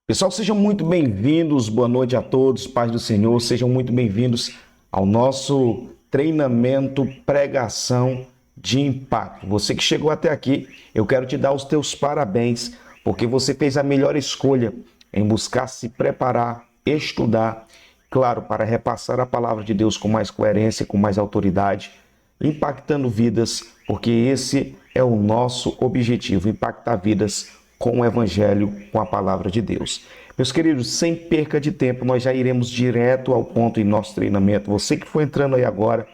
Pessoal, sejam muito bem-vindos, boa noite a todos, paz do Senhor, sejam muito bem-vindos ao nosso treinamento Pregação de Impacto. Você que chegou até aqui, eu quero te dar os teus parabéns, porque você fez a melhor escolha em buscar se preparar, estudar, claro, para repassar a palavra de Deus com mais coerência, com mais autoridade, impactando vidas, porque esse é o nosso objetivo, impactar vidas com o Evangelho, com a palavra de Deus. Meus queridos, sem perca de tempo, nós já iremos direto ao ponto em nosso treinamento. Você que foi entrando aí agora,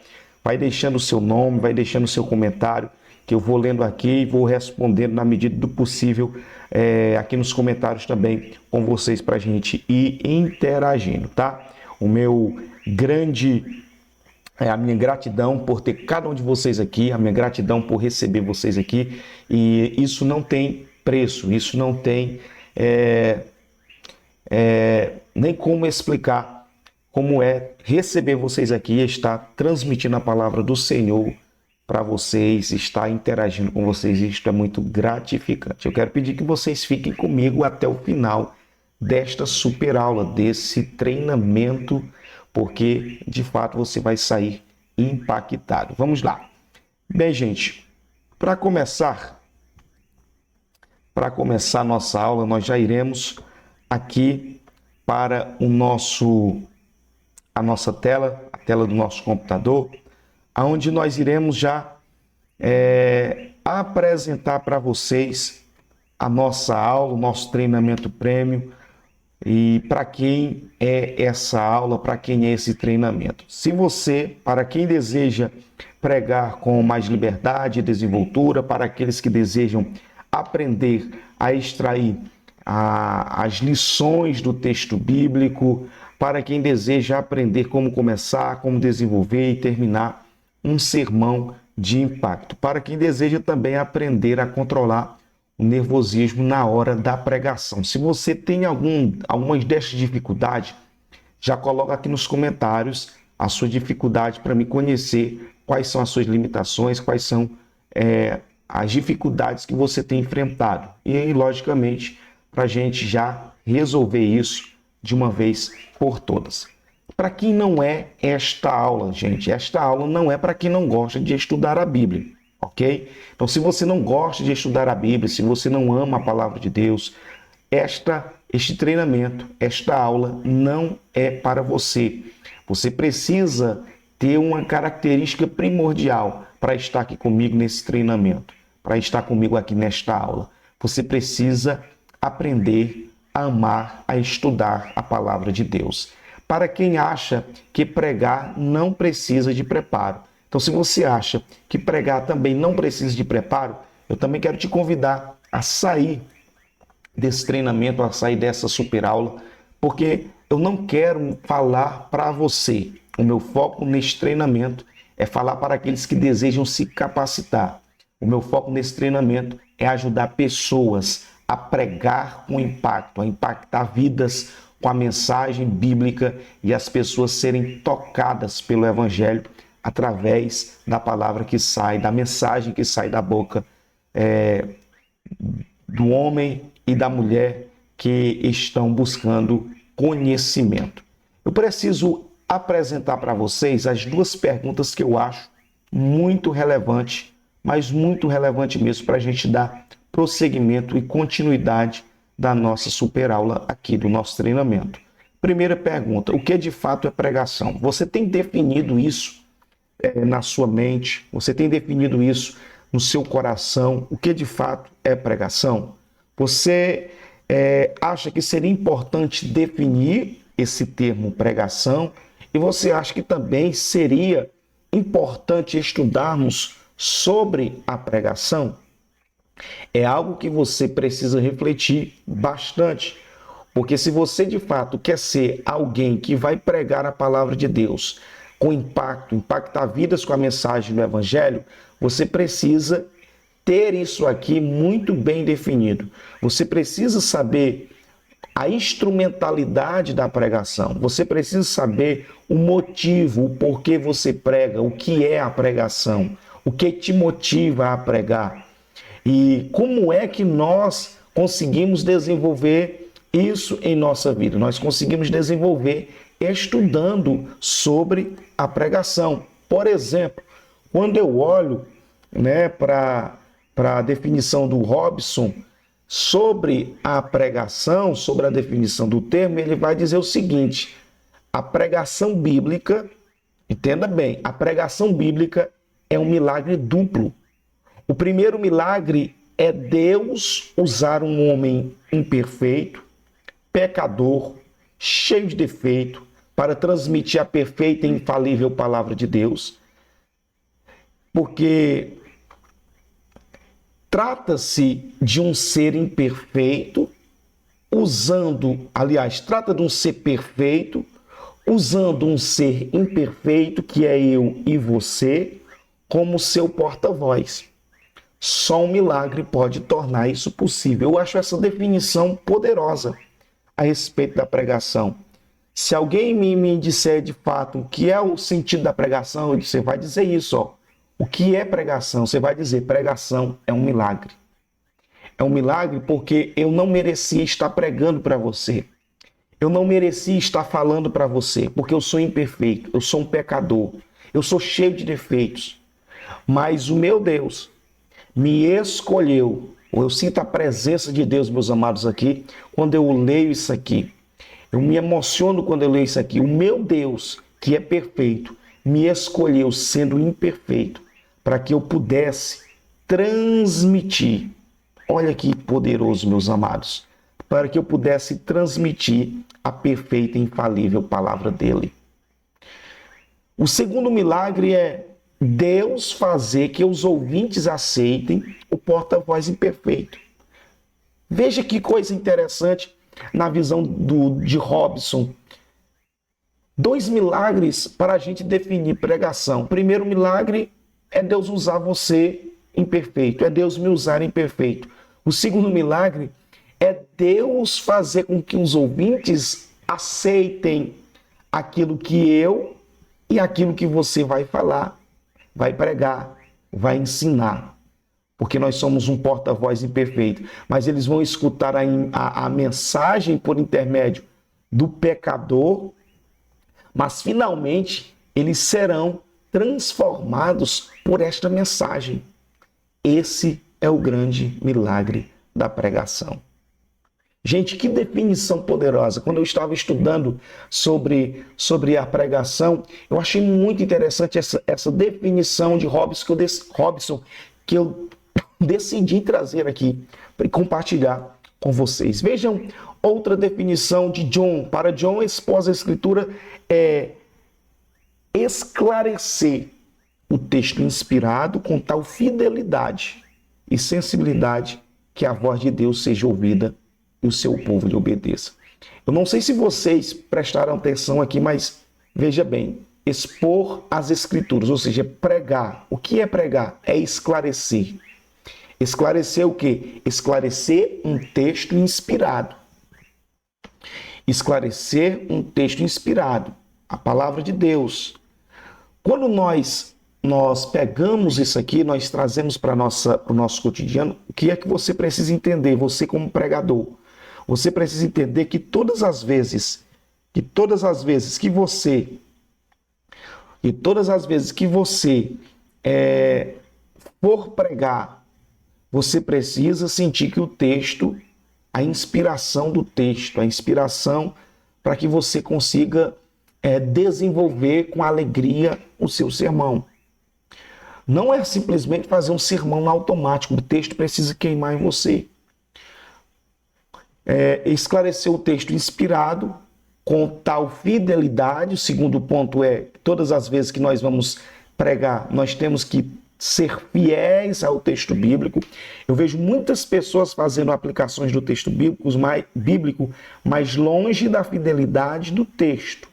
vai deixando o seu nome, vai deixando o seu comentário, que eu vou lendo aqui e vou respondendo na medida do possível aqui nos comentários também com vocês para a gente ir interagindo, tá? A minha gratidão por ter cada um de vocês aqui, a minha gratidão por receber vocês aqui, e isso não tem preço, isso não tem nem como explicar como é receber vocês aqui e estar transmitindo a palavra do Senhor para vocês, estar interagindo com vocês. Isto é muito gratificante. Eu quero pedir que vocês fiquem comigo até o final desta super aula, desse treinamento, porque de fato você vai sair impactado. Vamos lá. Bem, gente, para começar nossa aula, nós já iremos aqui para a nossa tela, a tela do nosso computador, onde nós iremos já apresentar para vocês a nossa aula, o nosso treinamento prêmio, e para quem é essa aula, para quem é esse treinamento. Para quem deseja pregar com mais liberdade e desenvoltura, para aqueles que desejam aprender a extrair as lições do texto bíblico, para quem deseja aprender como começar, como desenvolver e terminar um sermão de impacto, para quem deseja também aprender a controlar o nervosismo na hora da pregação. Se você tem algumas dessas dificuldades, já coloca aqui nos comentários a sua dificuldade para me conhecer quais são as suas limitações, quais são as dificuldades que você tem enfrentado. E aí, logicamente, para a gente já resolver isso de uma vez por todas. Para quem não é esta aula, gente, esta aula não é para quem não gosta de estudar a Bíblia, ok? Então, se você não gosta de estudar a Bíblia, se você não ama a palavra de Deus, este treinamento, esta aula não é para você. Você precisa ter uma característica primordial para estar aqui comigo nesse treinamento, para estar comigo aqui nesta aula. Você precisa aprender a amar, a estudar a palavra de Deus. Para quem acha que pregar não precisa de preparo. Então, se você acha que pregar também não precisa de preparo, eu também quero te convidar a sair desse treinamento, a sair dessa super aula, porque eu não quero falar para você. O meu foco nesse treinamento é falar para aqueles que desejam se capacitar. O meu foco nesse treinamento é ajudar pessoas a pregar com impacto, a impactar vidas com a mensagem bíblica e as pessoas serem tocadas pelo Evangelho através da palavra que sai, da mensagem que sai da boca do homem e da mulher que estão buscando conhecimento. Eu preciso apresentar para vocês as duas perguntas que eu acho muito relevante, mas muito relevante mesmo para a gente dar prosseguimento e continuidade da nossa super aula aqui do nosso treinamento. Primeira pergunta: o que de fato é pregação? Você tem definido isso na sua mente? Você tem definido isso no seu coração? O que de fato é pregação? Você acha que seria importante definir esse termo pregação? E você acha que também seria importante estudarmos sobre a pregação? É algo que você precisa refletir bastante, porque se você de fato quer ser alguém que vai pregar a palavra de Deus com impacto, impactar vidas com a mensagem do Evangelho, você precisa ter isso aqui muito bem definido. Você precisa saber a instrumentalidade da pregação. Você precisa saber o motivo, o porquê você prega, o que é a pregação, o que te motiva a pregar. E como é que nós conseguimos desenvolver isso em nossa vida. Nós conseguimos desenvolver estudando sobre a pregação. Por exemplo, quando eu olho, né, para a definição do Robson sobre a pregação, sobre a definição do termo, ele vai dizer o seguinte: a pregação bíblica, entenda bem, a pregação bíblica é um milagre duplo. O primeiro milagre é Deus usar um homem imperfeito, pecador, cheio de defeito, para transmitir a perfeita e infalível palavra de Deus. Porque trata-se de um ser imperfeito, trata de um ser perfeito, usando um ser imperfeito, que é eu e você, como seu porta-voz. Só um milagre pode tornar isso possível. Eu acho essa definição poderosa a respeito da pregação. Se alguém me disser de fato o que é o sentido da pregação, você vai dizer isso, ó. O que é pregação? Você vai dizer: pregação é um milagre. É um milagre porque eu não merecia estar pregando para você. Eu não merecia estar falando para você, porque eu sou imperfeito, eu sou um pecador, eu sou cheio de defeitos. Mas o meu Deus me escolheu. Eu sinto a presença de Deus, meus amados, aqui, quando eu leio isso aqui. Eu me emociono quando eu leio isso aqui. O meu Deus, que é perfeito, me escolheu sendo imperfeito, para que eu pudesse transmitir. Olha que poderoso, meus amados. Para que eu pudesse transmitir a perfeita e infalível palavra dele. O segundo milagre é Deus fazer que os ouvintes aceitem o porta-voz imperfeito. Veja que coisa interessante na visão de Robson. 2 milagres para a gente definir pregação. O primeiro milagre é Deus usar você imperfeito, é Deus me usar imperfeito. O segundo milagre é Deus fazer com que os ouvintes aceitem aquilo que eu e aquilo que você vai falar, vai pregar, vai ensinar. Porque nós somos um porta-voz imperfeito. Mas eles vão escutar a mensagem por intermédio do pecador, mas finalmente eles serão transformados por esta mensagem. Esse é o grande milagre da pregação. Gente, que definição poderosa. Quando eu estava estudando sobre a pregação, eu achei muito interessante essa definição de Robson, que eu decidi trazer aqui para compartilhar com vocês. Vejam outra definição de John. Para John, expor a Escritura é esclarecer o texto inspirado com tal fidelidade e sensibilidade que a voz de Deus seja ouvida e o seu povo lhe obedeça. Eu não sei se vocês prestaram atenção aqui, mas veja bem, expor as Escrituras, ou seja, pregar. O que é pregar? É esclarecer. Esclarecer o quê? Esclarecer um texto inspirado. Esclarecer um texto inspirado. A palavra de Deus. Quando nós pegamos isso aqui, nós trazemos para o nosso cotidiano, o que é que você precisa entender, você como pregador? Você precisa entender que todas as vezes que você for pregar, você precisa sentir que o texto, a inspiração do texto, a inspiração para que você consiga desenvolver com alegria o seu sermão. Não é simplesmente fazer um sermão automático, o texto precisa queimar em você. Esclarecer o texto inspirado com tal fidelidade. O segundo ponto é, todas as vezes que nós vamos pregar, nós temos que ser fiéis ao texto bíblico. Eu vejo muitas pessoas fazendo aplicações do texto bíblico, mas longe da fidelidade do texto.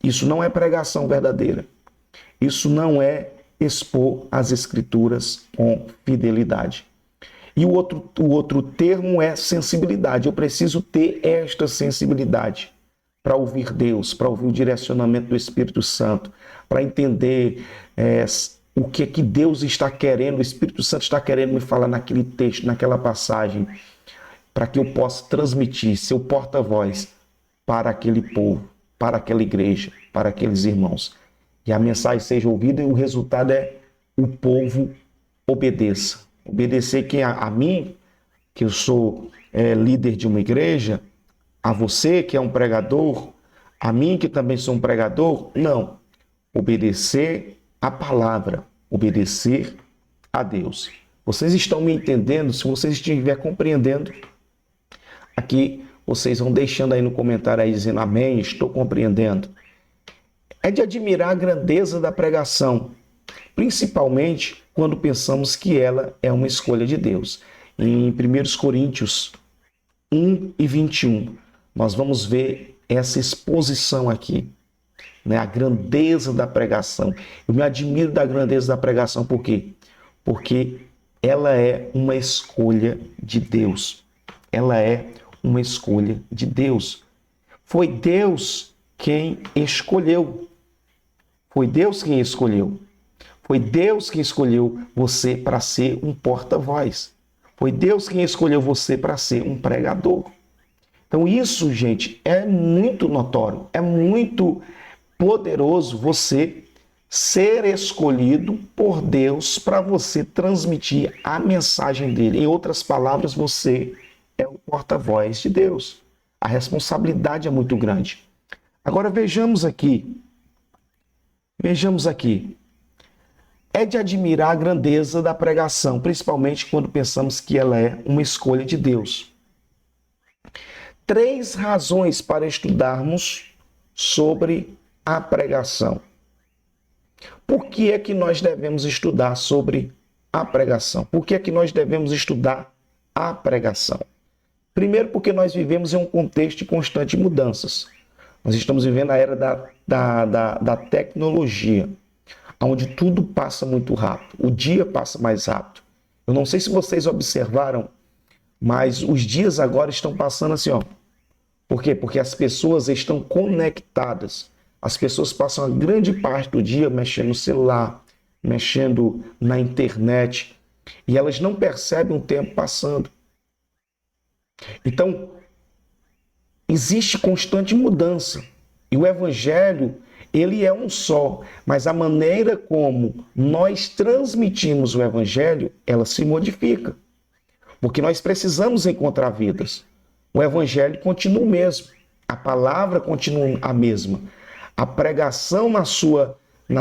Isso não é pregação verdadeira. Isso não é expor as Escrituras com fidelidade. E o outro termo é sensibilidade. Eu preciso ter esta sensibilidade para ouvir Deus, para ouvir o direcionamento do Espírito Santo, para entender o que é que Deus está querendo, o Espírito Santo está querendo me falar naquele texto, naquela passagem, para que eu possa transmitir, ser o porta-voz para aquele povo, para aquela igreja, para aqueles irmãos. E a mensagem seja ouvida e o resultado é o povo obedeça. Obedecer quem a mim, que eu sou líder de uma igreja, a você que é um pregador, a mim que também sou um pregador, não. Obedecer a palavra, obedecer a Deus. Vocês estão me entendendo? Se vocês estiverem compreendendo, aqui vocês vão deixando aí no comentário aí dizendo amém, estou compreendendo. É de admirar a grandeza da pregação, principalmente quando pensamos que ela é uma escolha de Deus. Em 1 Coríntios 1 e 21, nós vamos ver essa exposição aqui, né? A grandeza da pregação. Eu me admiro da grandeza da pregação, por quê? Porque ela é uma escolha de Deus. Ela é uma escolha de Deus. Foi Deus quem escolheu. Foi Deus quem escolheu. Foi Deus quem escolheu você para ser um porta-voz. Foi Deus quem escolheu você para ser um pregador. Então isso, gente, é muito notório, é muito poderoso você ser escolhido por Deus para você transmitir a mensagem dele. Em outras palavras, você é o porta-voz de Deus. A responsabilidade é muito grande. Agora vejamos aqui. É de admirar a grandeza da pregação, principalmente quando pensamos que ela é uma escolha de Deus. 3 razões para estudarmos sobre a pregação. Por que é que nós devemos estudar sobre a pregação? Por que é que nós devemos estudar a pregação? Primeiro, porque nós vivemos em um contexto de constantes mudanças. Nós estamos vivendo a era da tecnologia, onde tudo passa muito rápido, o dia passa mais rápido. Eu não sei se vocês observaram, mas os dias agora estão passando assim, ó. Por quê? Porque as pessoas estão conectadas. As pessoas passam a grande parte do dia mexendo no celular, mexendo na internet, e elas não percebem o tempo passando. Então, existe constante mudança. E o evangelho, ele é um só, mas a maneira como nós transmitimos o evangelho, ela se modifica. Porque nós precisamos encontrar vidas. O evangelho continua o mesmo. A palavra continua a mesma. A pregação na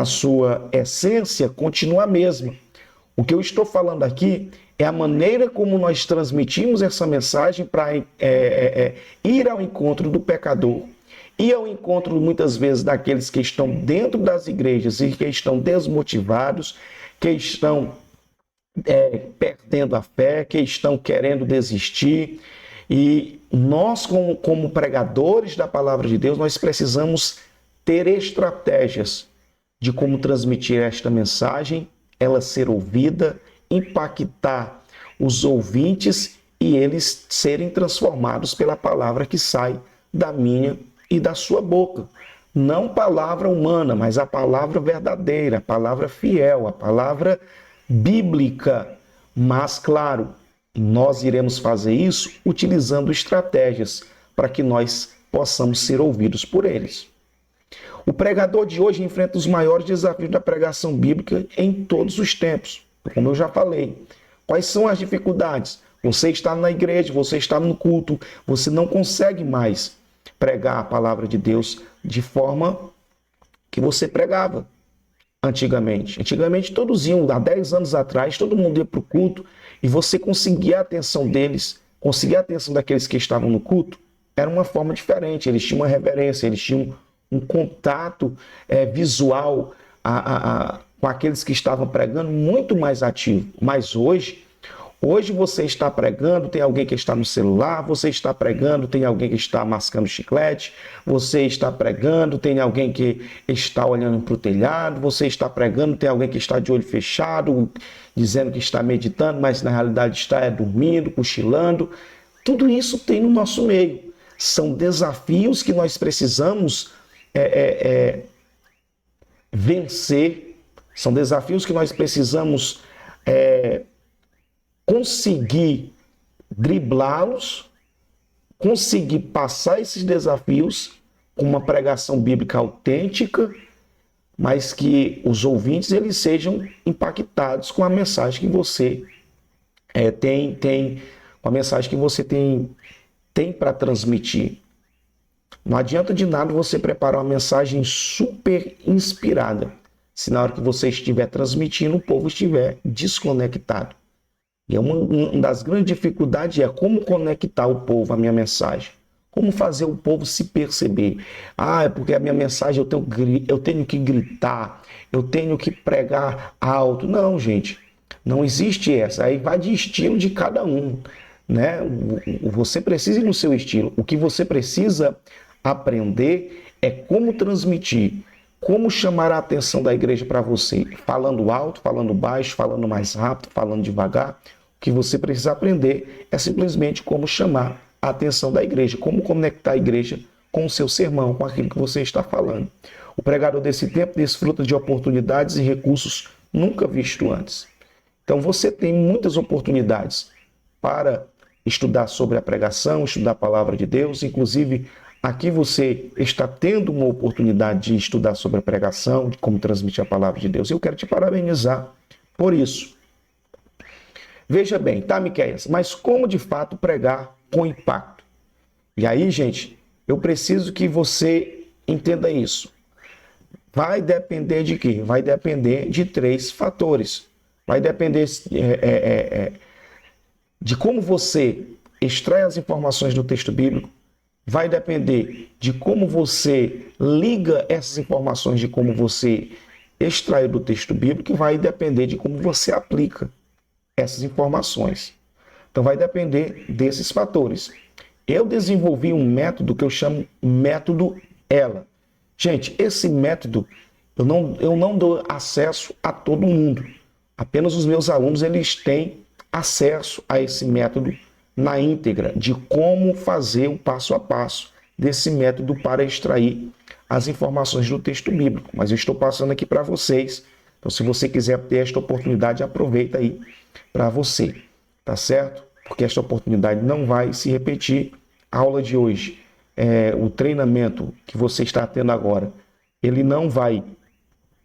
sua essência continua a mesma. O que eu estou falando aqui é a maneira como nós transmitimos essa mensagem para ir ao encontro do pecador, ir ao encontro muitas vezes daqueles que estão dentro das igrejas e que estão desmotivados, que estão perdendo a fé, que estão querendo desistir. E nós, como pregadores da palavra de Deus, nós precisamos ter estratégias de como transmitir esta mensagem, ela ser ouvida, impactar os ouvintes e eles serem transformados pela palavra que sai da minha e da sua boca. Não palavra humana, mas a palavra verdadeira, a palavra fiel, a palavra bíblica. Mas, claro, nós iremos fazer isso utilizando estratégias para que nós possamos ser ouvidos por eles. O pregador de hoje enfrenta os maiores desafios da pregação bíblica em todos os tempos. Como eu já falei. Quais são as dificuldades? Você está na igreja, você está no culto, você não consegue mais pregar a palavra de Deus de forma que você pregava antigamente. Antigamente todos iam, há 10 anos atrás, todo mundo ia para o culto e você conseguia a atenção deles, conseguia a atenção daqueles que estavam no culto, era uma forma diferente, eles tinham uma reverência, eles tinham um contato visual com aqueles que estavam pregando muito mais ativo. Mas hoje você está pregando, tem alguém que está no celular, você está pregando, tem alguém que está mascando chiclete, você está pregando, tem alguém que está olhando para o telhado, você está pregando, tem alguém que está de olho fechado, dizendo que está meditando, mas na realidade está dormindo, cochilando. Tudo isso tem no nosso meio. São desafios que nós precisamos vencer, são desafios que nós precisamos conseguir driblá-los, conseguir passar esses desafios com uma pregação bíblica autêntica, mas que os ouvintes eles sejam impactados com a mensagem que você com a mensagem que você tem para transmitir. Não adianta de nada você preparar uma mensagem super inspirada, se na hora que você estiver transmitindo, o povo estiver desconectado. E uma das grandes dificuldades é como conectar o povo à minha mensagem. Como fazer o povo se perceber. É porque a minha mensagem eu tenho que gritar, eu tenho que pregar alto. Não, gente, não existe essa. Aí vai de estilo de cada um, né? Você precisa ir no seu estilo. O que você precisa aprender é como transmitir, como chamar a atenção da igreja para você, falando alto, falando baixo, falando mais rápido, falando devagar. O que você precisa aprender é simplesmente como chamar a atenção da igreja, como conectar a igreja com o seu sermão, com aquilo que você está falando. O pregador desse tempo desfruta de oportunidades e recursos nunca vistos antes. Então você tem muitas oportunidades para estudar sobre a pregação, estudar a palavra de Deus, inclusive aqui você está tendo uma oportunidade de estudar sobre a pregação, de como transmitir a palavra de Deus. Eu quero te parabenizar por isso. Veja bem, tá, Miqueias? Mas como de fato pregar com impacto? E aí, gente, eu preciso que você entenda isso. Vai depender de quê? Vai depender de 3 fatores. Vai depender de como você extrai as informações do texto bíblico, vai depender de como você liga essas informações, de como você extraiu do texto bíblico, e vai depender de como você aplica essas informações. Então vai depender desses fatores. Eu desenvolvi um método que eu chamo método ELA. Gente, esse método eu não dou acesso a todo mundo. Apenas os meus alunos eles têm acesso a esse método na íntegra, de como fazer o passo a passo desse método para extrair as informações do texto bíblico. Mas eu estou passando aqui para vocês. Então, se você quiser ter esta oportunidade, aproveita aí para você, tá certo? Porque esta oportunidade não vai se repetir. A aula de hoje, o treinamento que você está tendo agora, ele não vai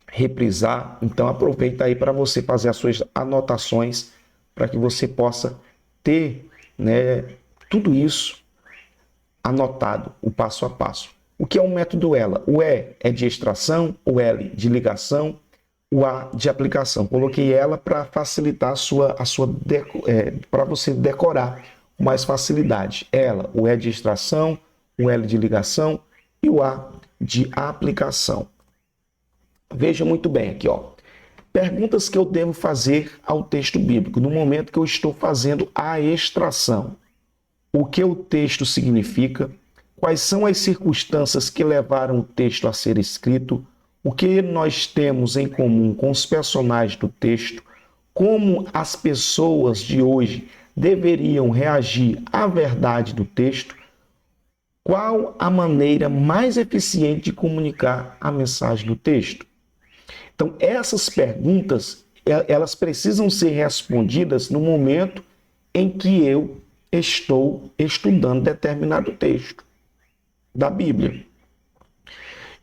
reprisar. Então, aproveita aí para você fazer as suas anotações para que você possa ter, né, tudo isso anotado, o passo a passo. O que é um método ELA? O E é de extração, o L de ligação, o A de aplicação. Coloquei ela para facilitar para você decorar com mais facilidade. Ela, o E de extração, o L de ligação e o A de aplicação. Veja muito bem aqui, ó. Perguntas que eu devo fazer ao texto bíblico no momento que eu estou fazendo a extração. O que o texto significa? Quais são as circunstâncias que levaram o texto a ser escrito? O que nós temos em comum com os personagens do texto? Como as pessoas de hoje deveriam reagir à verdade do texto? Qual a maneira mais eficiente de comunicar a mensagem do texto? Então, essas perguntas, elas precisam ser respondidas no momento em que eu estou estudando determinado texto da Bíblia.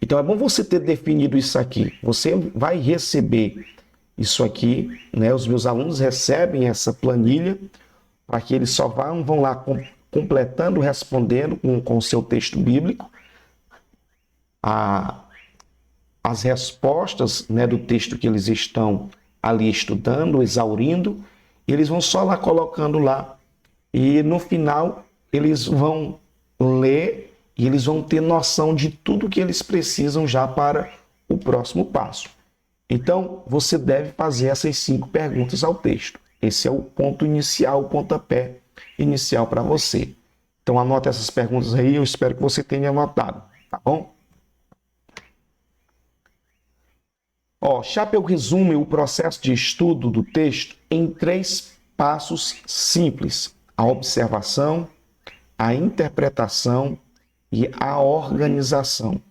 Então, é bom você ter definido isso aqui. Você vai receber isso aqui, né? Os meus alunos recebem essa planilha para que eles só vão lá completando, respondendo com o seu texto bíblico as respostas, né, do texto que eles estão ali estudando, exaurindo, e eles vão só lá colocando lá. E no final, eles vão ler e eles vão ter noção de tudo que eles precisam já para o próximo passo. Então, você deve fazer essas 5 perguntas ao texto. Esse é o ponto inicial, o pontapé inicial para você. Então, anote essas perguntas aí, eu espero que você tenha anotado, tá bom? Chappell resume o processo de estudo do texto em 3 passos simples: a observação, a interpretação e a organização.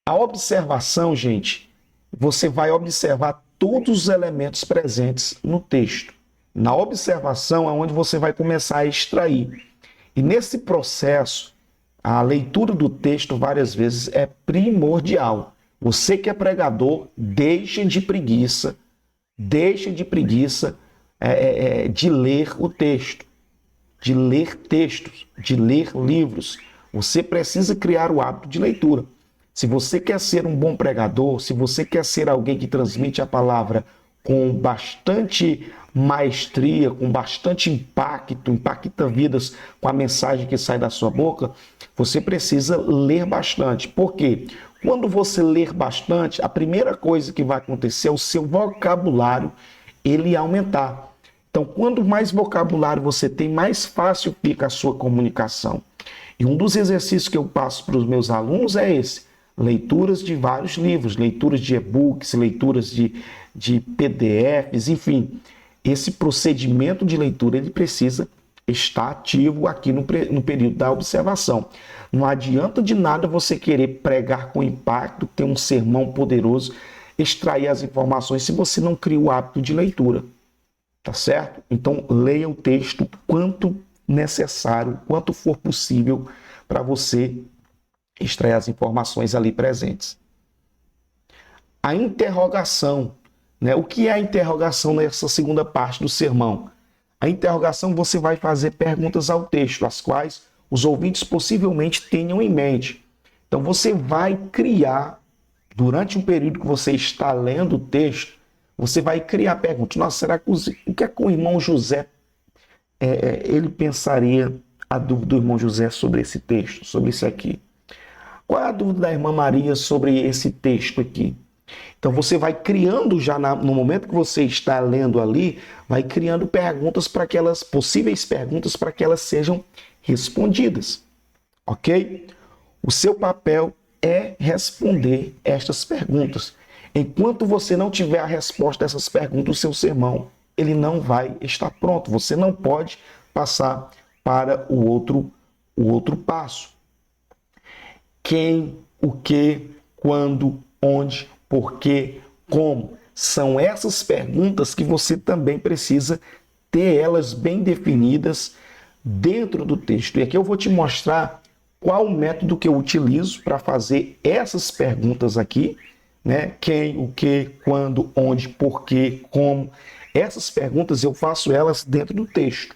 A observação, gente, você vai observar todos os elementos presentes no texto. Na observação é onde você vai começar a extrair. E nesse processo, a leitura do texto várias vezes é primordial. Você que é pregador, deixe de preguiça de ler o texto, de ler textos, de ler livros. Você precisa criar o hábito de leitura. Se você quer ser um bom pregador, se você quer ser alguém que transmite a palavra com bastante maestria, com bastante impacto, impacta vidas com a mensagem que sai da sua boca, você precisa ler bastante. Por quê? Quando você ler bastante, a primeira coisa que vai acontecer é o seu vocabulário ele aumentar. Então, quanto mais vocabulário você tem, mais fácil fica a sua comunicação. E um dos exercícios que eu passo para os meus alunos é esse: leituras de vários livros, leituras de e-books, leituras de PDFs, enfim. Esse procedimento de leitura ele precisa estar ativo aqui no período da observação. Não adianta de nada você querer pregar com impacto, ter um sermão poderoso, extrair as informações se você não cria o hábito de leitura. Tá certo? Então, leia o texto quanto necessário, quanto for possível para você extrair as informações ali presentes. A interrogação, né? O que é a interrogação nessa segunda parte do sermão? A interrogação, você vai fazer perguntas ao texto, as quais os ouvintes possivelmente tenham em mente. Então, você vai criar, durante um período que você está lendo o texto, você vai criar perguntas. Nossa, será que o que é que o irmão José, ele pensaria, a dúvida do irmão José sobre esse texto, sobre isso aqui? Qual é a dúvida da irmã Maria sobre esse texto aqui? Então você vai criando já no momento que você está lendo ali, vai criando perguntas para que elas, possíveis perguntas para que elas sejam respondidas, ok? O seu papel é responder estas perguntas. Enquanto você não tiver a resposta dessas perguntas, o seu sermão ele não vai estar pronto. Você não pode passar para o outro passo. Quem, o que, quando, onde, por quê, como. São essas perguntas que você também precisa ter elas bem definidas dentro do texto. E aqui eu vou te mostrar qual o método que eu utilizo para fazer essas perguntas aqui, né? Quem, o que, quando, onde, por quê, como. Essas perguntas eu faço elas dentro do texto,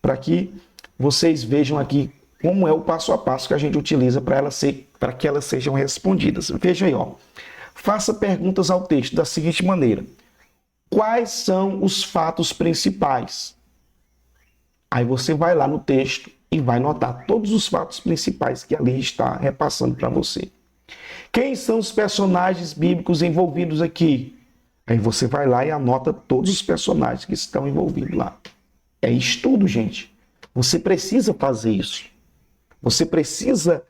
para que vocês vejam aqui como é o passo a passo que a gente utiliza para que elas sejam respondidas. Veja aí, ó. Faça perguntas ao texto da seguinte maneira: quais são os fatos principais? Aí você vai lá no texto e vai notar todos os fatos principais que ali está repassando para você. Quem são os personagens bíblicos envolvidos aqui? Aí você vai lá e anota todos os personagens que estão envolvidos lá. É estudo, gente. Você precisa fazer isso. Você precisa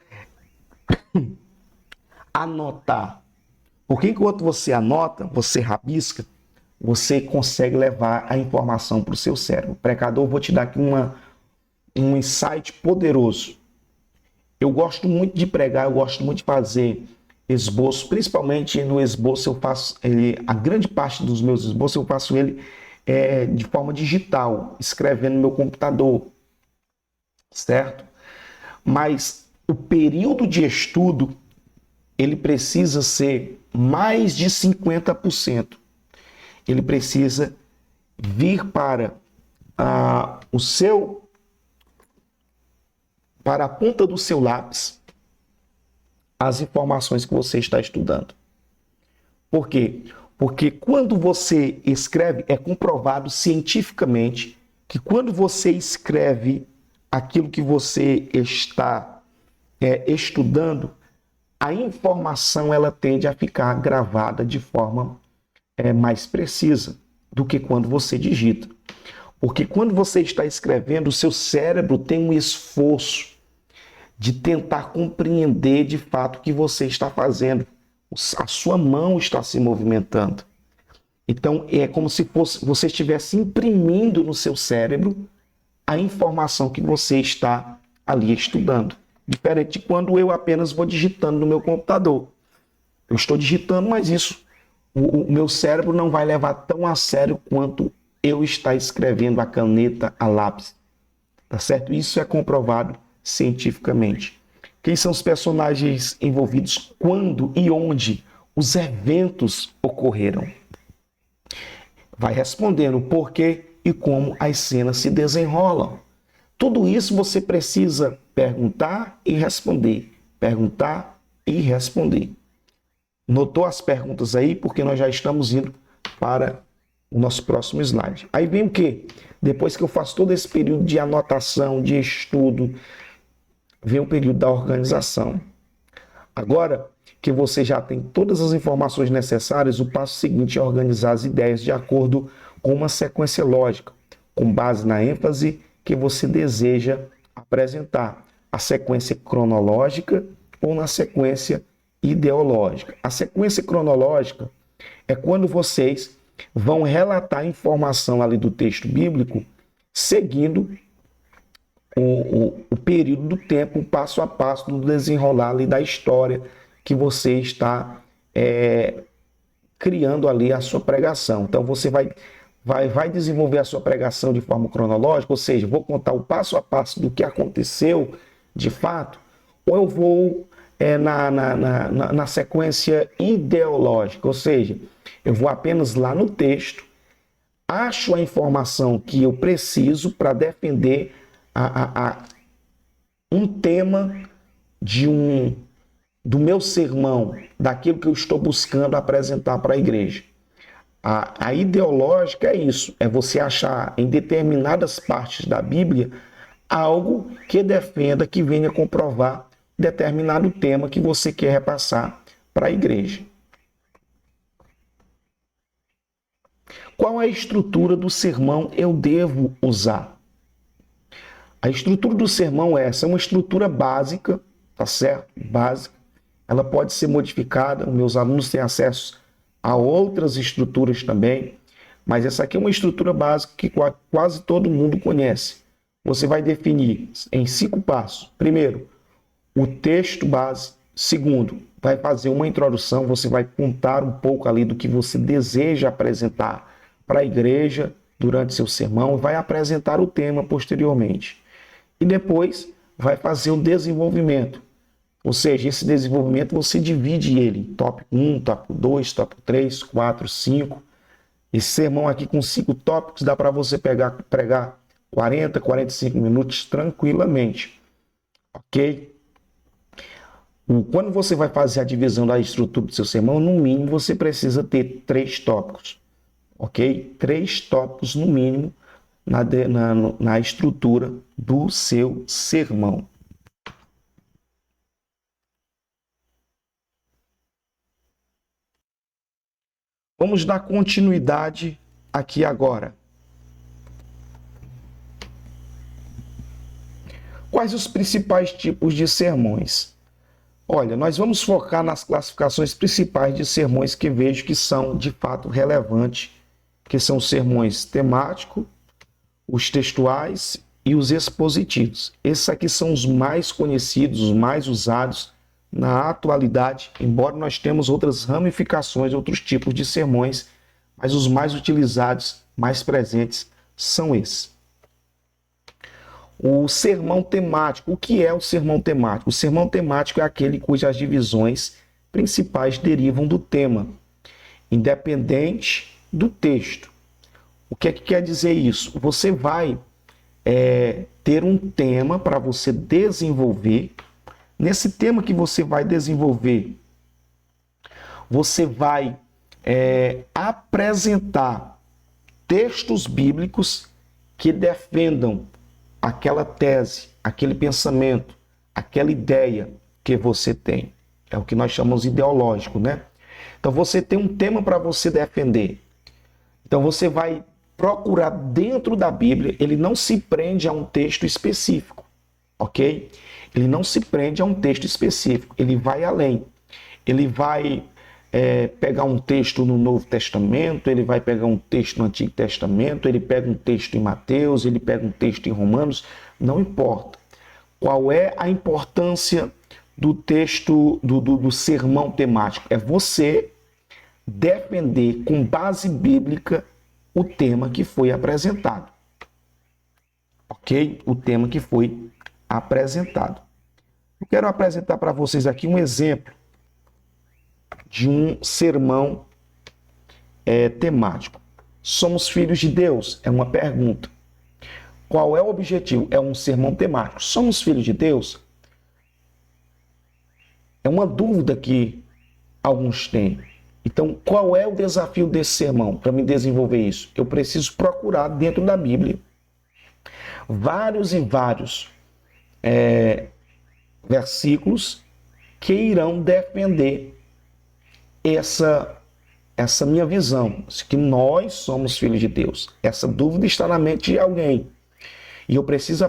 anotar. Porque enquanto você anota, você rabisca, você consegue levar a informação para o seu cérebro. Pregador, vou te dar aqui um insight poderoso. Eu gosto muito de pregar, eu gosto muito de fazer esboço, principalmente no esboço eu faço a grande parte dos meus esboços eu faço ele de forma digital, escrevendo no meu computador, certo? Mas o período de estudo ele precisa ser mais de 50%. Ele precisa vir para para a ponta do seu lápis as informações que você está estudando. Por quê? Porque quando você escreve, é comprovado cientificamente que quando você escreve aquilo que você está estudando, a informação ela tende a ficar gravada de forma mais precisa do que quando você digita. Porque quando você está escrevendo, o seu cérebro tem um esforço de tentar compreender de fato o que você está fazendo. A sua mão está se movimentando. Então, é como se você estivesse imprimindo no seu cérebro a informação que você está ali estudando. Diferente de quando eu apenas vou digitando no meu computador. Eu estou digitando, mas isso, o meu cérebro não vai levar tão a sério quanto eu estar escrevendo a caneta a lápis. Tá certo? Isso é comprovado cientificamente. Quem são os personagens envolvidos? Quando e onde os eventos ocorreram? Vai respondendo o porquê e como as cenas se desenrolam. Tudo isso você precisa perguntar e responder. Perguntar e responder. Notou as perguntas aí? Porque nós já estamos indo para o nosso próximo slide. Aí vem o quê? Depois que eu faço todo esse período de anotação, de estudo, vem o período da organização. Agora que você já tem todas as informações necessárias, o passo seguinte é organizar as ideias de acordo com uma sequência lógica, com base na ênfase que você deseja apresentar. A sequência cronológica ou na sequência ideológica. A sequência cronológica é quando vocês vão relatar a informação ali do texto bíblico seguindo o período do tempo, passo a passo do desenrolar ali da história que você está criando ali a sua pregação. Então você vai desenvolver a sua pregação de forma cronológica, ou seja, vou contar o passo a passo do que aconteceu de fato, ou eu vou na sequência ideológica, ou seja, eu vou apenas lá no texto, acho a informação que eu preciso para defender um tema do meu sermão, daquilo que eu estou buscando apresentar para a igreja. A ideológica é isso, é você achar em determinadas partes da Bíblia algo que defenda, que venha comprovar determinado tema que você quer repassar para a igreja. Qual é a estrutura do sermão eu devo usar? A estrutura do sermão é essa, é uma estrutura básica, tá certo? Básica. Ela pode ser modificada, os meus alunos têm acesso a outras estruturas também, mas essa aqui é uma estrutura básica que quase todo mundo conhece. Você vai definir em 5 passos. Primeiro, o texto base. Segundo, vai fazer uma introdução, você vai contar um pouco ali do que você deseja apresentar para a igreja durante seu sermão, vai apresentar o tema posteriormente. E depois vai fazer o desenvolvimento. Ou seja, esse desenvolvimento você divide ele em tópico 1, tópico 2, tópico 3, 4, 5. Esse sermão aqui com 5 tópicos dá para você pregar 40, 45 minutos tranquilamente. Ok? Quando você vai fazer a divisão da estrutura do seu sermão, no mínimo você precisa ter 3 tópicos. Ok? 3 tópicos no mínimo na estrutura do seu sermão. Vamos dar continuidade aqui agora. Quais os principais tipos de sermões? Olha, nós vamos focar nas classificações principais de sermões que vejo que são de fato relevantes, que são os sermões temáticos, os textuais e os expositivos. Esses aqui são os mais conhecidos, os mais usados na atualidade, embora nós temos outras ramificações, outros tipos de sermões, mas os mais utilizados, mais presentes, são esses. O sermão temático. O que é o sermão temático? O sermão temático é aquele cujas divisões principais derivam do tema, independente do texto. O que é que quer dizer isso? Você vai ter um tema para você desenvolver. Nesse tema que você vai desenvolver, você vai apresentar textos bíblicos que defendam aquela tese, aquele pensamento, aquela ideia que você tem. É o que nós chamamos ideológico, né? Então você tem um tema para você defender. Então você vai procurar dentro da Bíblia, ele não se prende a um texto específico, ok? Ele não se prende a um texto específico, ele vai além. Ele vai pegar um texto no Novo Testamento, ele vai pegar um texto no Antigo Testamento, ele pega um texto em Mateus, ele pega um texto em Romanos, não importa. Qual é a importância do texto, do sermão temático? É você defender com base bíblica o tema que foi apresentado. Ok? O tema que foi apresentado. Eu quero apresentar para vocês aqui um exemplo de um sermão temático. Somos filhos de Deus? É uma pergunta. Qual é o objetivo? É um sermão temático. Somos filhos de Deus? É uma dúvida que alguns têm. Então, qual é o desafio desse sermão para me desenvolver isso? Eu preciso procurar dentro da Bíblia vários e vários versículos que irão defender essa minha visão, que nós somos filhos de Deus. Essa dúvida está na mente de alguém. E eu preciso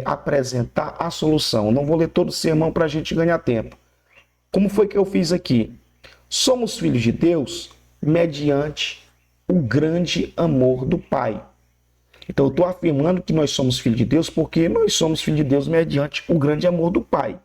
apresentar a solução. Eu não vou ler todo o sermão para a gente ganhar tempo. Como foi que eu fiz aqui? Somos filhos de Deus mediante o grande amor do Pai. Então eu estou afirmando que nós somos filhos de Deus porque nós somos filhos de Deus mediante o grande amor do Pai.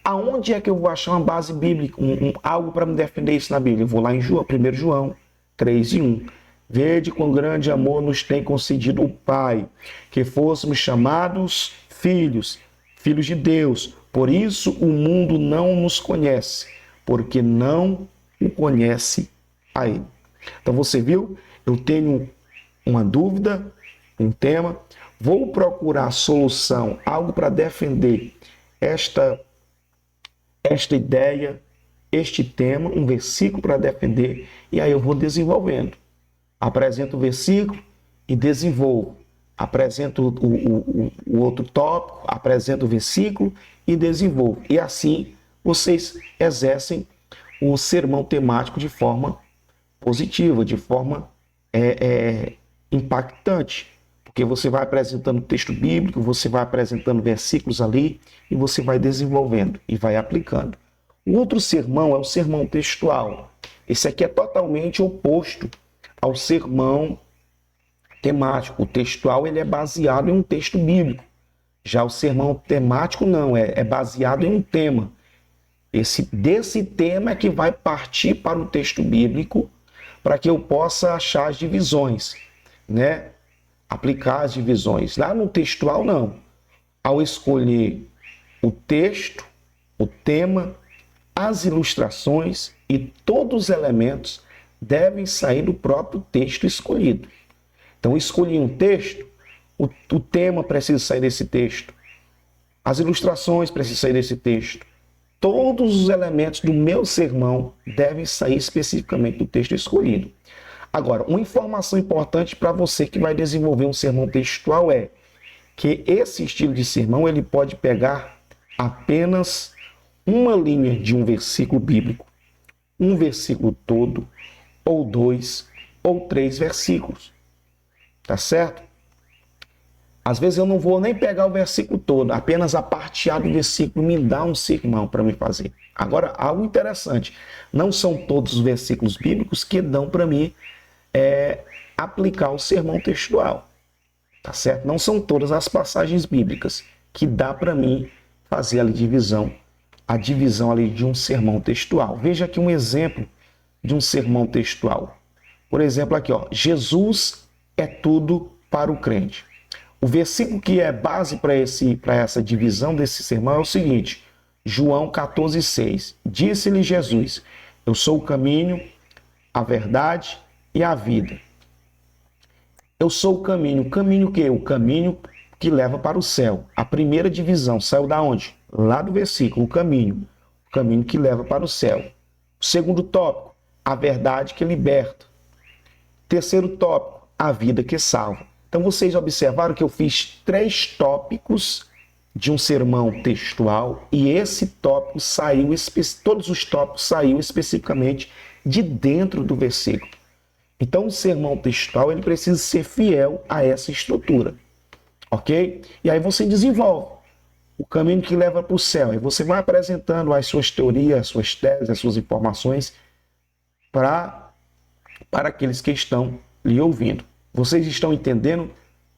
Aonde é que eu vou achar uma base bíblica, algo para me defender isso na Bíblia? Eu vou lá em 1 João 3:1. Vede com grande amor nos tem concedido o Pai, que fôssemos chamados filhos, filhos de Deus. Por isso o mundo não nos conhece, porque não o conhece a Ele. Então você viu? Eu tenho uma dúvida, um tema, vou procurar solução, algo para defender esta ideia, este tema, um versículo para defender, e aí eu vou desenvolvendo. Apresento o versículo e desenvolvo. Apresento o outro tópico, apresento o versículo e desenvolvo. E assim vocês exercem o sermão temático de forma positiva, de forma impactante. Porque você vai apresentando texto bíblico, você vai apresentando versículos ali e você vai desenvolvendo e vai aplicando. O outro sermão é o sermão textual. Esse aqui é totalmente oposto ao sermão temático. O textual ele é baseado em um texto bíblico. Já o sermão temático não, é baseado em um tema. Desse tema é que vai partir para o texto bíblico para que eu possa achar as divisões, né? Aplicar as divisões. Lá no textual, não. Ao escolher o texto, o tema, as ilustrações e todos os elementos devem sair do próprio texto escolhido. Então, escolhi um texto, o tema precisa sair desse texto, as ilustrações precisam sair desse texto. Todos os elementos do meu sermão devem sair especificamente do texto escolhido. Agora, uma informação importante para você que vai desenvolver um sermão textual é que esse estilo de sermão ele pode pegar apenas uma linha de um versículo bíblico, um versículo todo, ou 2, ou 3 versículos. Tá certo? Às vezes eu não vou nem pegar o versículo todo, apenas a parte A do versículo me dá um sermão para me fazer. Agora, algo interessante, não são todos os versículos bíblicos que dão para mim aplicar o sermão textual. Tá certo? Não são todas as passagens bíblicas que dá para mim fazer a divisão ali de um sermão textual. Veja aqui um exemplo de um sermão textual. Por exemplo, aqui, ó, Jesus é tudo para o crente. O versículo que é base para essa divisão desse sermão é o seguinte, João 14,6. Disse-lhe Jesus, eu sou o caminho, a verdade e a vida. Eu sou o caminho. O caminho que? O caminho que leva para o céu. A primeira divisão saiu da onde? Lá do versículo, o caminho. O caminho que leva para o céu. O segundo tópico, a verdade que liberta. Terceiro tópico, a vida que salva. Então vocês observaram que eu fiz 3 tópicos de um sermão textual e esse tópico saiu, todos os tópicos saíram especificamente de dentro do versículo. Então o sermão textual ele precisa ser fiel a essa estrutura, ok? E aí você desenvolve o caminho que leva para o céu. E você vai apresentando as suas teorias, as suas teses, as suas informações para aqueles que estão lhe ouvindo. Vocês estão entendendo?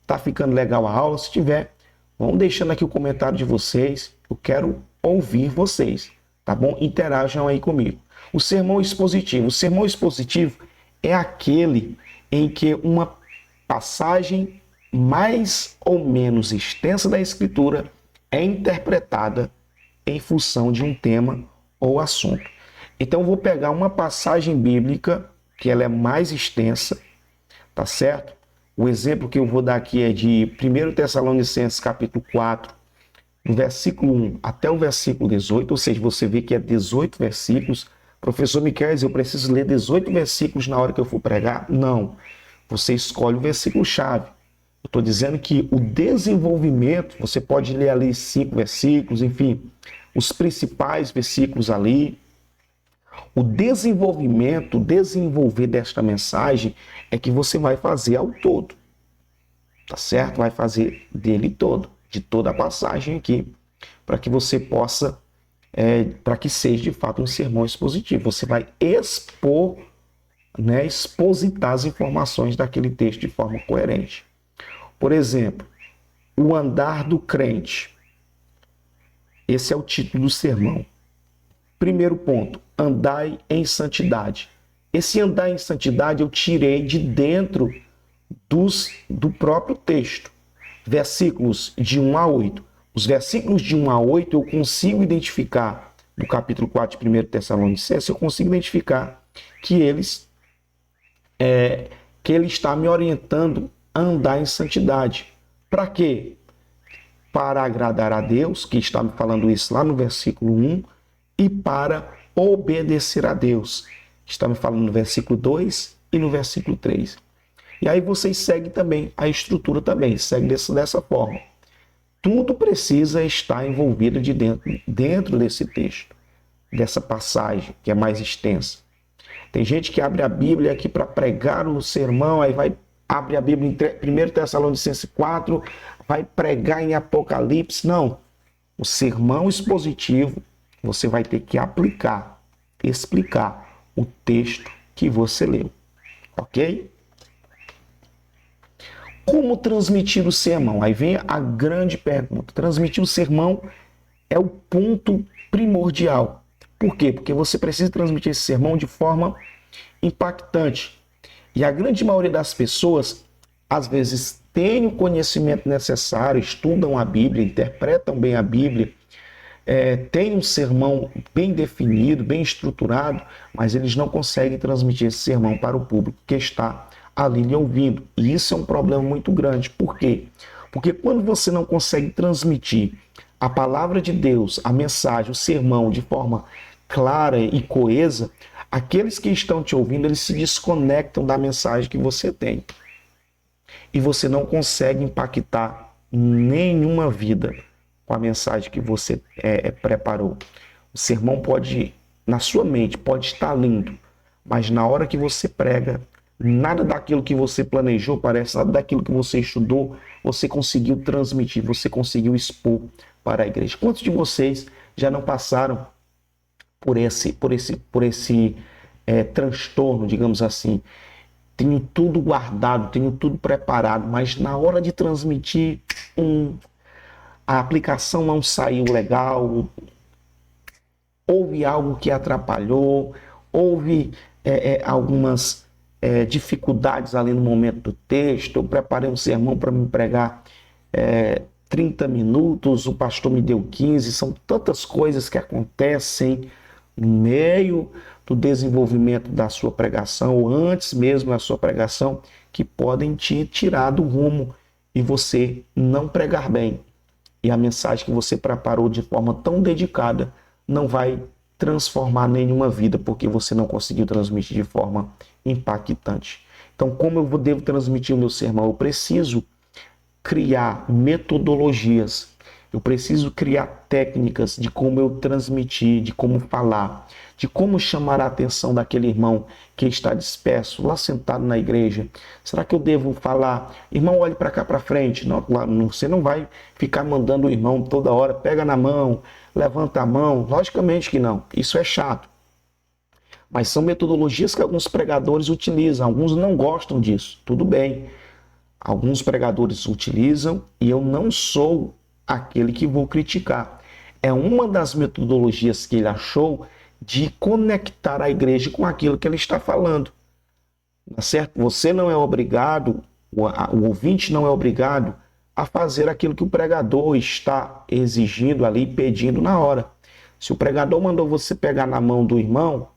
Tá ficando legal a aula? Se tiver, vão deixando aqui o comentário de vocês. Eu quero ouvir vocês, tá bom? Interajam aí comigo. O sermão expositivo. O sermão expositivo é aquele em que uma passagem mais ou menos extensa da Escritura é interpretada em função de um tema ou assunto. Então, eu vou pegar uma passagem bíblica que ela é mais extensa, tá certo? O exemplo que eu vou dar aqui é de 1 Tessalonicenses capítulo 4, do versículo 1 até o versículo 18, ou seja, você vê que é 18 versículos. Professor Miquel, eu preciso ler 18 versículos na hora que eu for pregar? Não. Você escolhe o versículo-chave. Eu estou dizendo que o desenvolvimento, você pode ler ali 5 versículos, enfim, os principais versículos ali. O desenvolvimento, desenvolver desta mensagem é que você vai fazer ao todo. Tá certo? Vai fazer dele todo, de toda a passagem aqui, para que você possa, para que seja de fato um sermão expositivo. Você vai expor, né, expositar as informações daquele texto de forma coerente. Por exemplo, o andar do crente. Esse é o título do sermão. Primeiro ponto, andai em santidade. Esse andar em santidade eu tirei de dentro do próprio texto. Versículos de 1 a 8. Os versículos de 1 a 8 eu consigo identificar, no capítulo 4 de 1 Tessalonicenses, eu consigo identificar que ele está me orientando a andar em santidade. Para quê? Para agradar a Deus, que está me falando isso lá no versículo 1, e para obedecer a Deus, que está me falando no versículo 2 e no versículo 3. E aí vocês seguem também, a estrutura também, segue dessa forma. Tudo precisa estar envolvido dentro desse texto, dessa passagem que é mais extensa. Tem gente que abre a Bíblia aqui para pregar o sermão, aí vai abre a Bíblia em 1 Tessalonicenses 4, vai pregar em Apocalipse. Não. O sermão expositivo, você vai ter que aplicar, explicar o texto que você leu. Ok? Como transmitir o sermão? Aí vem a grande pergunta. Transmitir o sermão é o ponto primordial. Por quê? Porque você precisa transmitir esse sermão de forma impactante. E a grande maioria das pessoas, às vezes, tem o conhecimento necessário, estudam a Bíblia, interpretam bem a Bíblia, tem um sermão bem definido, bem estruturado, mas eles não conseguem transmitir esse sermão para o público que está ali lhe ouvindo. E isso é um problema muito grande. Por quê? Porque quando você não consegue transmitir a palavra de Deus, a mensagem, o sermão de forma clara e coesa, aqueles que estão te ouvindo, eles se desconectam da mensagem que você tem. E você não consegue impactar nenhuma vida com a mensagem que você preparou. O sermão pode, na sua mente, pode estar lindo, mas na hora que você prega, nada daquilo que você planejou parece, nada daquilo que você estudou, você conseguiu transmitir, você conseguiu expor para a igreja. Quantos de vocês já não passaram por esse transtorno, digamos assim? Tenho tudo guardado, tenho tudo preparado, mas na hora de transmitir, a aplicação não saiu legal, houve algo que atrapalhou, houve algumas dificuldades ali no momento do texto. Eu preparei um sermão para me pregar 30 minutos, o pastor me deu 15, são tantas coisas que acontecem no meio do desenvolvimento da sua pregação, ou antes mesmo da sua pregação, que podem te tirar do rumo e você não pregar bem. E a mensagem que você preparou de forma tão dedicada não vai transformar nenhuma vida, porque você não conseguiu transmitir de forma impactante. Então, como eu devo transmitir o meu sermão? Eu preciso criar metodologias, eu preciso criar técnicas de como eu transmitir, de como falar, de como chamar a atenção daquele irmão que está disperso, lá sentado na igreja. Será que eu devo falar, irmão, olhe para cá para frente? Não, você não vai ficar mandando o irmão toda hora, pega na mão, levanta a mão. Logicamente que não, isso é chato. Mas são metodologias que alguns pregadores utilizam, alguns não gostam disso, tudo bem. Alguns pregadores utilizam e eu não sou aquele que vou criticar. É uma das metodologias que ele achou de conectar a igreja com aquilo que ele está falando. Tá certo? Você não é obrigado, o ouvinte não é obrigado a fazer aquilo que o pregador está exigindo ali, pedindo na hora. Se o pregador mandou você pegar na mão do irmão,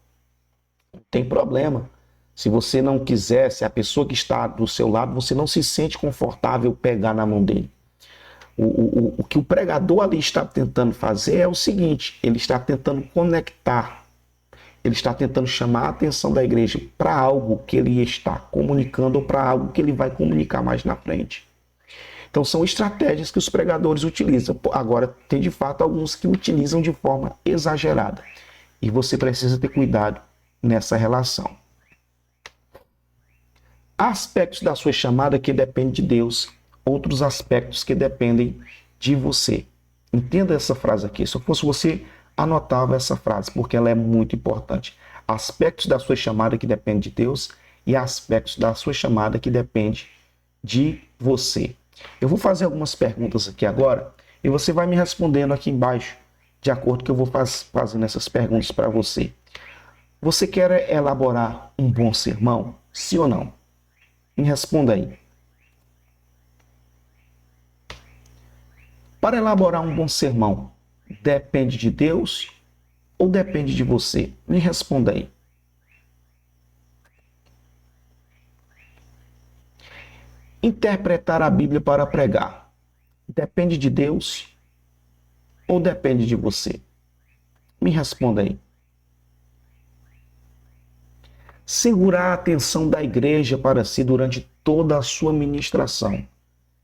não tem problema. Se você não quiser, se a pessoa que está do seu lado, você não se sente confortável pegar na mão dele. O que o pregador ali está tentando fazer é o seguinte: ele está tentando conectar, ele está tentando chamar a atenção da igreja para algo que ele está comunicando ou para algo que ele vai comunicar mais na frente. Então são estratégias que os pregadores utilizam. Agora, tem de fato alguns que utilizam de forma exagerada. E você precisa ter cuidado nessa relação. Há aspectos da sua chamada que dependem de Deus, outros aspectos que dependem de você. Entenda essa frase aqui. Se eu fosse você, anotava essa frase, porque ela é muito importante. Aspectos da sua chamada que dependem de Deus e aspectos da sua chamada que dependem de você. Eu vou fazer algumas perguntas aqui agora e você vai me respondendo aqui embaixo, de acordo que eu vou fazendo essas perguntas para você. Você quer elaborar um bom sermão? Sim ou não? Me responda aí. Para elaborar um bom sermão, depende de Deus ou depende de você? Me responda aí. Interpretar a Bíblia para pregar, depende de Deus ou depende de você? Me responda aí. Segurar a atenção da igreja para si durante toda a sua ministração,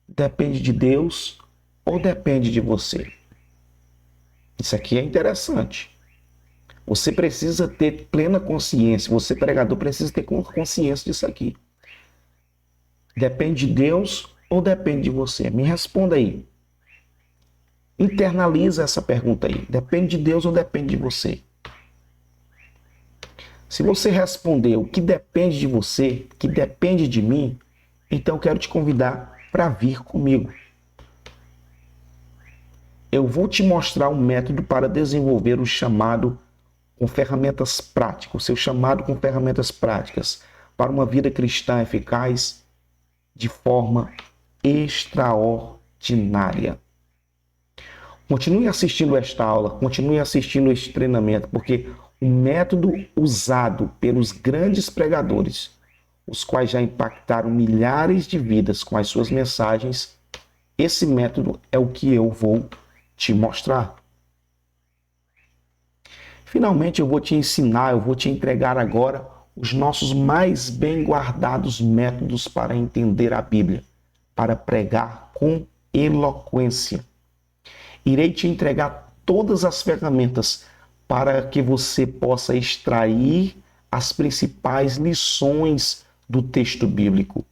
depende de Deus ou depende de você? Isso aqui é interessante. Você precisa ter plena consciência, você pregador precisa ter consciência disso aqui. Depende de Deus ou depende de você? Me responda aí. Internaliza essa pergunta aí. Depende de Deus ou depende de você? Se você respondeu que depende de você, que depende de mim, então eu quero te convidar para vir comigo. Eu vou te mostrar um método para desenvolver o chamado com ferramentas práticas, o seu chamado com ferramentas práticas para uma vida cristã eficaz de forma extraordinária. Continue assistindo esta aula, continue assistindo este treinamento, porque o método usado pelos grandes pregadores, os quais já impactaram milhares de vidas com as suas mensagens, esse método é o que eu vou te mostrar. Finalmente eu vou te ensinar, eu vou te entregar agora os nossos mais bem guardados métodos para entender a Bíblia, para pregar com eloquência. Irei te entregar todas as ferramentas para que você possa extrair as principais lições do texto bíblico.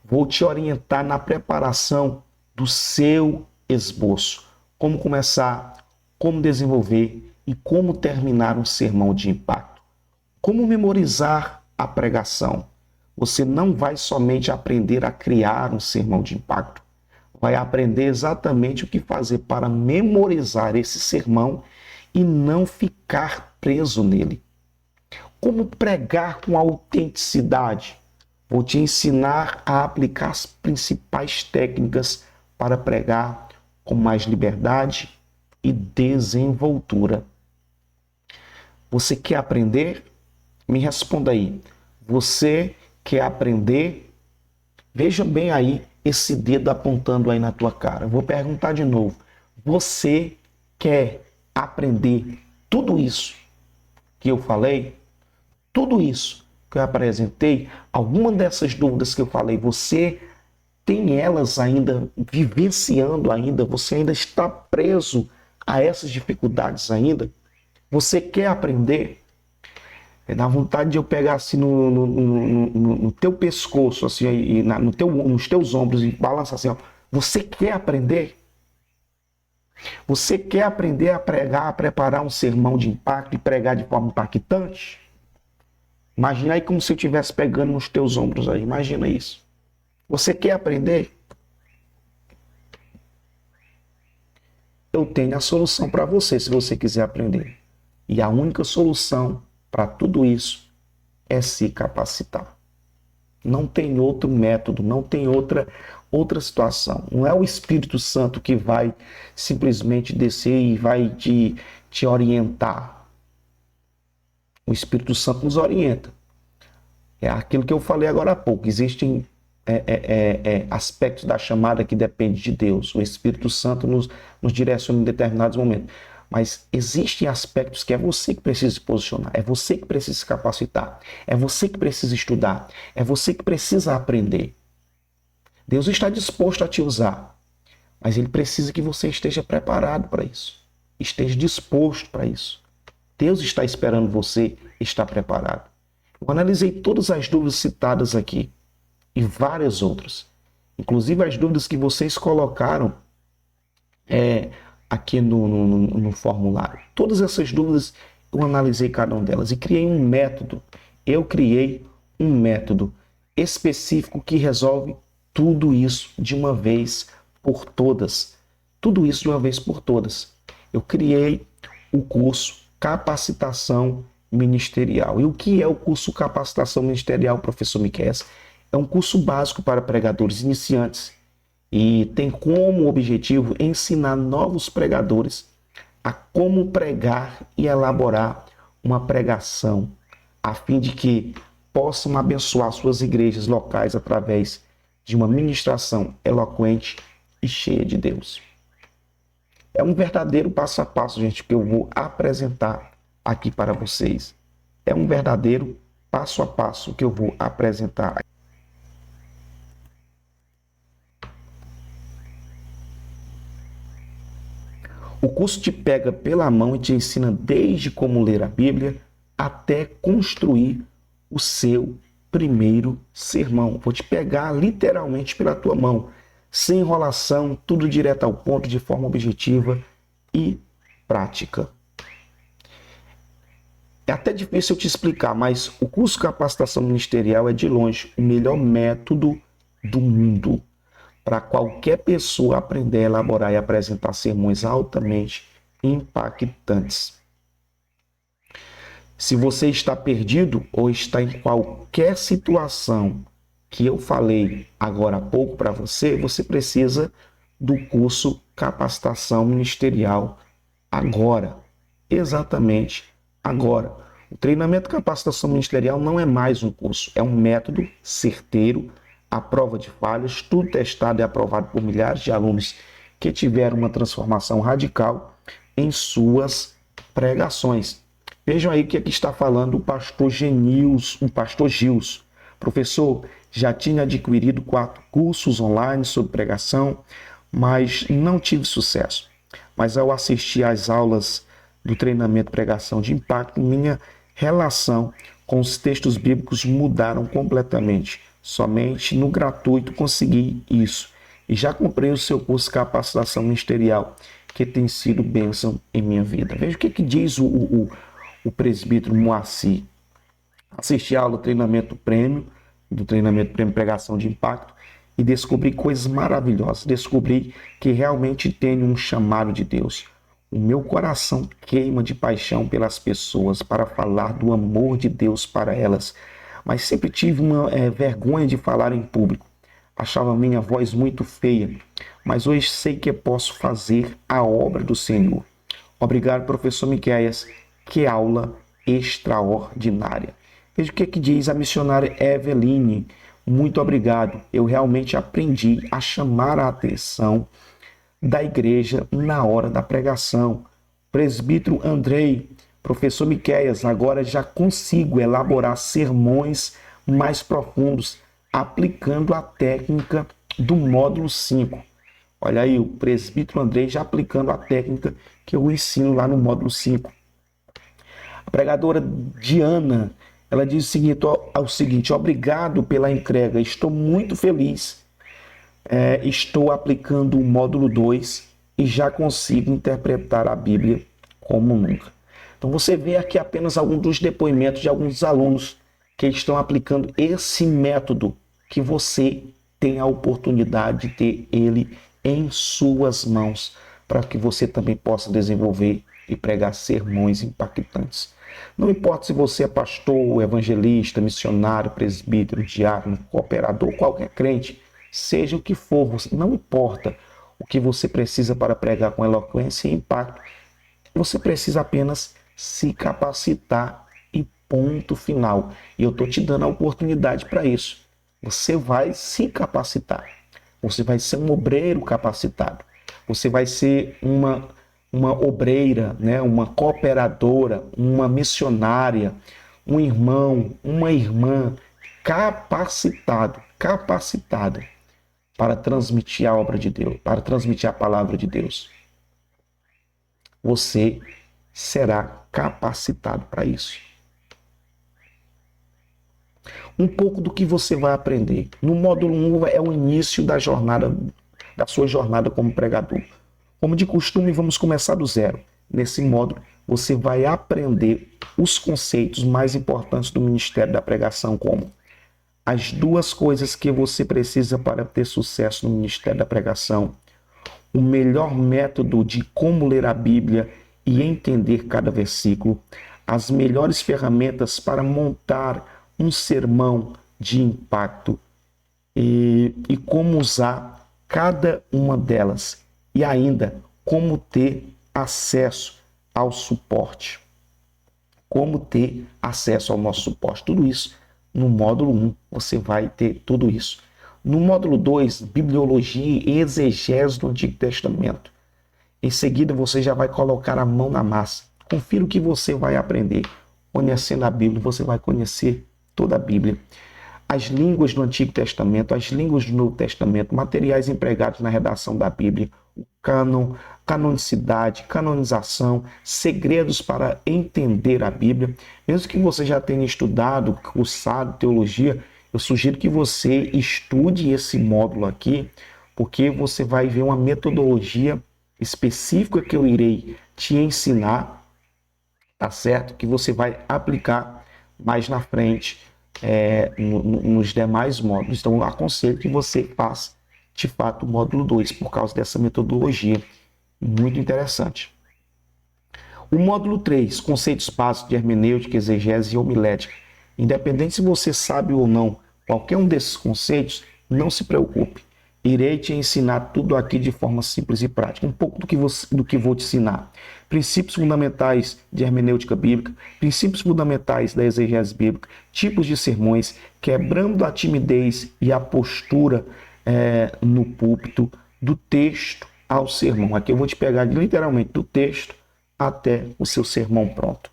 Vou te orientar na preparação do seu esboço, como começar, como desenvolver e como terminar um sermão de impacto. Como memorizar a pregação. Você não vai somente aprender a criar um sermão de impacto, vai aprender exatamente o que fazer para memorizar esse sermão e não ficar preso nele. Como pregar com autenticidade. Vou te ensinar a aplicar as principais técnicas para pregar com mais liberdade e desenvoltura. Você quer aprender? Me responda aí. Você quer aprender? Veja bem aí esse dedo apontando aí na tua cara. Eu vou perguntar de novo. Você quer aprender tudo isso que eu falei? Tudo isso que eu apresentei? Alguma dessas dúvidas que eu falei, você tem elas ainda, vivenciando ainda? Você ainda está preso a essas dificuldades ainda? Você quer aprender? Dá vontade de eu pegar assim no teu pescoço, assim, e nos teus ombros e balançar assim, ó. Você quer aprender? Você quer aprender a pregar, a preparar um sermão de impacto e pregar de forma impactante? Imagina aí como se eu estivesse pegando nos teus ombros aí. Imagina isso. Você quer aprender? Eu tenho a solução para você, se você quiser aprender. E a única solução para tudo isso é se capacitar. Não tem outro método, não tem outra situação. Não é o Espírito Santo que vai simplesmente descer e vai te orientar. O Espírito Santo nos orienta. É aquilo que eu falei agora há pouco. Existem aspectos da chamada que dependem de Deus. O Espírito Santo nos direciona em determinados momentos. Mas existem aspectos que é você que precisa se posicionar, é você que precisa se capacitar, é você que precisa estudar, é você que precisa aprender. Deus está disposto a te usar, mas Ele precisa que você esteja preparado para isso, esteja disposto para isso. Deus está esperando você estar preparado. Eu analisei todas as dúvidas citadas aqui e várias outras, inclusive as dúvidas que vocês colocaram aqui no formulário. Todas essas dúvidas eu analisei cada uma delas e criei um método. Eu criei um método específico que resolve tudo isso de uma vez por todas. Tudo isso de uma vez por todas. Eu criei o curso Capacitação Ministerial. E o que é o curso Capacitação Ministerial, professor Miqueias? É um curso básico para pregadores iniciantes e tem como objetivo ensinar novos pregadores a como pregar e elaborar uma pregação, a fim de que possam abençoar suas igrejas locais através de uma ministração eloquente e cheia de Deus. É um verdadeiro passo a passo, gente, que eu vou apresentar aqui para vocês. É um verdadeiro passo a passo que eu vou apresentar. O curso te pega pela mão e te ensina desde como ler a Bíblia até construir o seu primeiro sermão. Vou te pegar literalmente pela tua mão, sem enrolação, tudo direto ao ponto, de forma objetiva e prática. É até difícil eu te explicar, mas o curso Capacitação Ministerial é de longe o melhor método do mundo para qualquer pessoa aprender a elaborar e apresentar sermões altamente impactantes. Se você está perdido ou está em qualquer situação que eu falei agora há pouco para você, você precisa do curso Capacitação Ministerial agora, exatamente agora. O treinamento Capacitação Ministerial não é mais um curso, é um método certeiro, à prova de falhas, tudo testado e aprovado por milhares de alunos que tiveram uma transformação radical em suas pregações. Vejam aí o que aqui está falando o pastor Gils. Professor, já tinha adquirido 4 cursos online sobre pregação, mas não tive sucesso. Mas ao assistir às aulas do treinamento Pregação de Impacto, minha relação com os textos bíblicos mudaram completamente. Somente no gratuito consegui isso. E já comprei o seu curso Capacitação Ministerial, que tem sido bênção em minha vida. Veja o que diz o presbítero Moacir. Assisti a aula do treinamento prêmio Pregação de Impacto e descobri coisas maravilhosas. Descobri que realmente tenho um chamado de Deus. O meu coração queima de paixão pelas pessoas para falar do amor de Deus para elas. Mas sempre tive uma vergonha de falar em público. Achava minha voz muito feia, mas hoje sei que posso fazer a obra do Senhor. Obrigado, professor Miqueias. Que aula extraordinária. Veja o que diz a missionária Eveline. Muito obrigado. Eu realmente aprendi a chamar a atenção da igreja na hora da pregação. Presbítero Andrei, professor Miqueias, agora já consigo elaborar sermões mais profundos, aplicando a técnica do módulo 5. Olha aí, o presbítero Andrei já aplicando a técnica que eu ensino lá no módulo 5. A pregadora Diana, ela diz o seguinte, obrigado pela entrega, estou muito feliz. Estou aplicando o módulo 2 e já consigo interpretar a Bíblia como nunca. Então você vê aqui apenas alguns dos depoimentos de alguns alunos que estão aplicando esse método que você tem a oportunidade de ter ele em suas mãos para que você também possa desenvolver e pregar sermões impactantes. Não importa se você é pastor, evangelista, missionário, presbítero, diácono, cooperador, qualquer crente, seja o que for, não importa o que você precisa para pregar com eloquência e impacto, você precisa apenas se capacitar e ponto final. E eu estou te dando a oportunidade para isso. Você vai se capacitar. Você vai ser um obreiro capacitado. Você vai ser uma obreira, né? Uma cooperadora, uma missionária, um irmão, uma irmã capacitada para transmitir a obra de Deus, para transmitir a palavra de Deus. Você será capacitado para isso. Um pouco do que você vai aprender. No módulo 1 é o início da sua jornada como pregador. Como de costume, vamos começar do zero. Nesse módulo, você vai aprender os conceitos mais importantes do ministério da pregação, como as 2 coisas que você precisa para ter sucesso no ministério da pregação, o melhor método de como ler a Bíblia e entender cada versículo, as melhores ferramentas para montar um sermão de impacto e como usar cada uma delas e ainda como ter acesso ao suporte. Como ter acesso ao nosso suporte. Tudo isso no módulo 1 você vai ter tudo isso. No módulo 2, Bibliologia e Exegese do Antigo Testamento. Em seguida, você já vai colocar a mão na massa. Confira o que você vai aprender. Conhecendo a Bíblia, você vai conhecer toda a Bíblia. As línguas do Antigo Testamento, as línguas do Novo Testamento, materiais empregados na redação da Bíblia, o cânon, canonicidade, canonização, segredos para entender a Bíblia. Mesmo que você já tenha estudado, cursado teologia, eu sugiro que você estude esse módulo aqui, porque você vai ver uma metodologia específica que eu irei te ensinar, tá certo? Que você vai aplicar mais na frente nos demais módulos. Então, eu aconselho que você faça, de fato, o módulo 2, por causa dessa metodologia muito interessante. O módulo 3, conceitos básicos de hermenêutica, exegese e homilética. Independente se você sabe ou não qualquer um desses conceitos, não se preocupe. Irei te ensinar tudo aqui de forma simples e prática. Um pouco do que vou te ensinar. Princípios fundamentais de hermenêutica bíblica, princípios fundamentais da exegese bíblica, tipos de sermões, quebrando a timidez e a postura no púlpito, do texto ao sermão. Aqui eu vou te pegar literalmente do texto até o seu sermão pronto.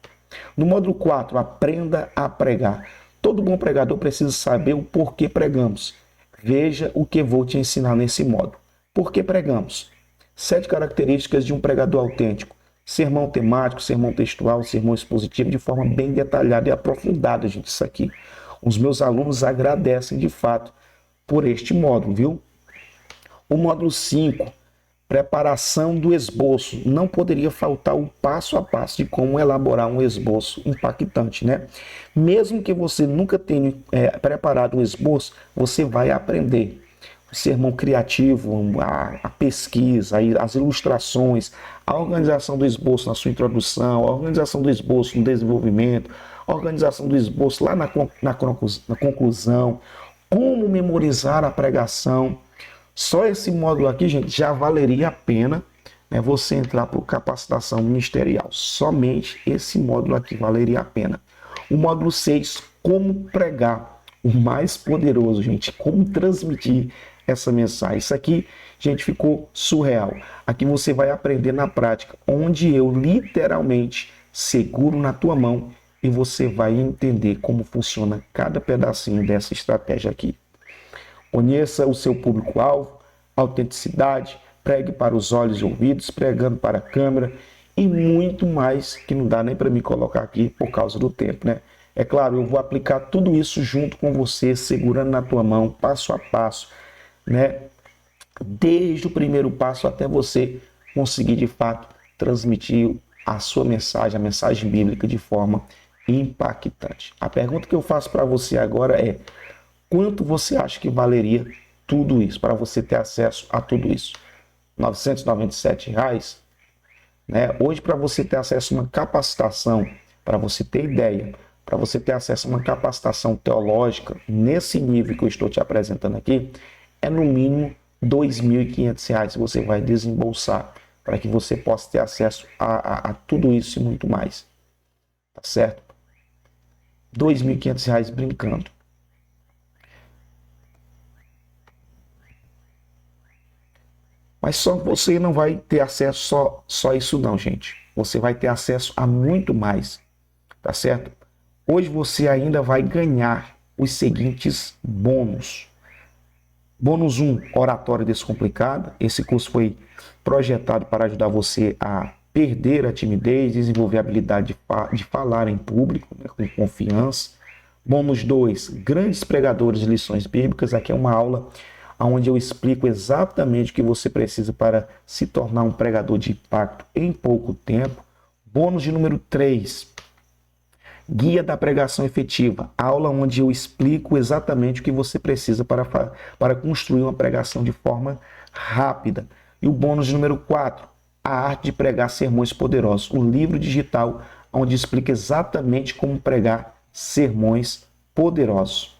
No módulo 4, aprenda a pregar. Todo bom pregador precisa saber o porquê pregamos. Veja o que vou te ensinar nesse módulo. Por que pregamos? 7 características de um pregador autêntico. Sermão temático, sermão textual, sermão expositivo, de forma bem detalhada e aprofundada, gente, isso aqui. Os meus alunos agradecem, de fato, por este módulo, viu? O módulo 5, preparação do esboço. Não poderia faltar o passo a passo de como elaborar um esboço impactante, né? Mesmo que você nunca tenha preparado um esboço, você vai aprender. O sermão criativo, a pesquisa, as ilustrações, a organização do esboço na sua introdução, a organização do esboço no desenvolvimento, a organização do esboço lá na conclusão, como memorizar a pregação. Só esse módulo aqui, gente, já valeria a pena, né, você entrar para capacitação ministerial. Somente esse módulo aqui valeria a pena. O módulo 6, como pregar. O mais poderoso, gente, como transmitir essa mensagem. Isso aqui, gente, ficou surreal. Aqui você vai aprender na prática, onde eu literalmente seguro na tua mão e você vai entender como funciona cada pedacinho dessa estratégia aqui. Conheça o seu público-alvo, autenticidade, pregue para os olhos e ouvidos, pregando para a câmera e muito mais que não dá nem para me colocar aqui por causa do tempo, né? É claro, eu vou aplicar tudo isso junto com você, segurando na tua mão, passo a passo, né? Desde o primeiro passo até você conseguir de fato transmitir a sua mensagem, a mensagem bíblica de forma impactante. A pergunta que eu faço para você agora é: quanto você acha que valeria tudo isso, para você ter acesso a tudo isso? R$ 997? né? Hoje, para você ter acesso a uma capacitação, para você ter ideia, para você ter acesso a uma capacitação teológica nesse nível que eu estou te apresentando aqui, é no mínimo R$ 2.500 que você vai desembolsar para que você possa ter acesso a tudo isso e muito mais. Tá certo? R$ 2.500 brincando. Mas só você não vai ter acesso só isso não, gente. Você vai ter acesso a muito mais, tá certo? Hoje você ainda vai ganhar os seguintes bônus. Bônus 1, oratória descomplicada. Esse curso foi projetado para ajudar você a perder a timidez, desenvolver a habilidade de falar em público, né, com confiança. Bônus 2, grandes pregadores de lições bíblicas. Aqui é uma aula onde eu explico exatamente o que você precisa para se tornar um pregador de impacto em pouco tempo. Bônus de número 3, Guia da Pregação Efetiva, aula onde eu explico exatamente o que você precisa para construir uma pregação de forma rápida. E o bônus de número 4, A Arte de Pregar Sermões Poderosos, o livro digital onde explica exatamente como pregar sermões poderosos.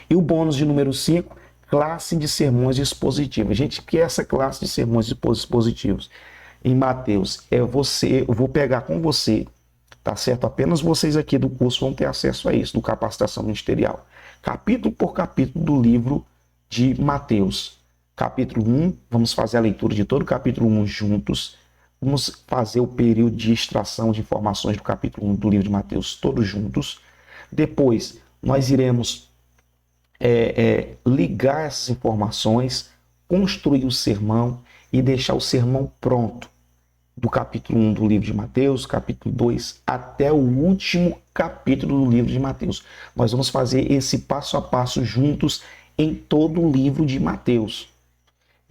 E o bônus de número 5, classe de sermões expositivos. Gente, o que é essa classe de sermões expositivos? Em Mateus, eu vou pegar com você, tá certo? Apenas vocês aqui do curso vão ter acesso a isso, do Capacitação Ministerial. Capítulo por capítulo do livro de Mateus. Capítulo 1, vamos fazer a leitura de todo o capítulo 1 juntos. Vamos fazer o período de extração de informações do capítulo 1 do livro de Mateus todos juntos. Depois, nós iremos ligar essas informações, construir o sermão e deixar o sermão pronto. Do capítulo 1 do livro de Mateus, capítulo 2, até o último capítulo do livro de Mateus. Nós vamos fazer esse passo a passo juntos em todo o livro de Mateus.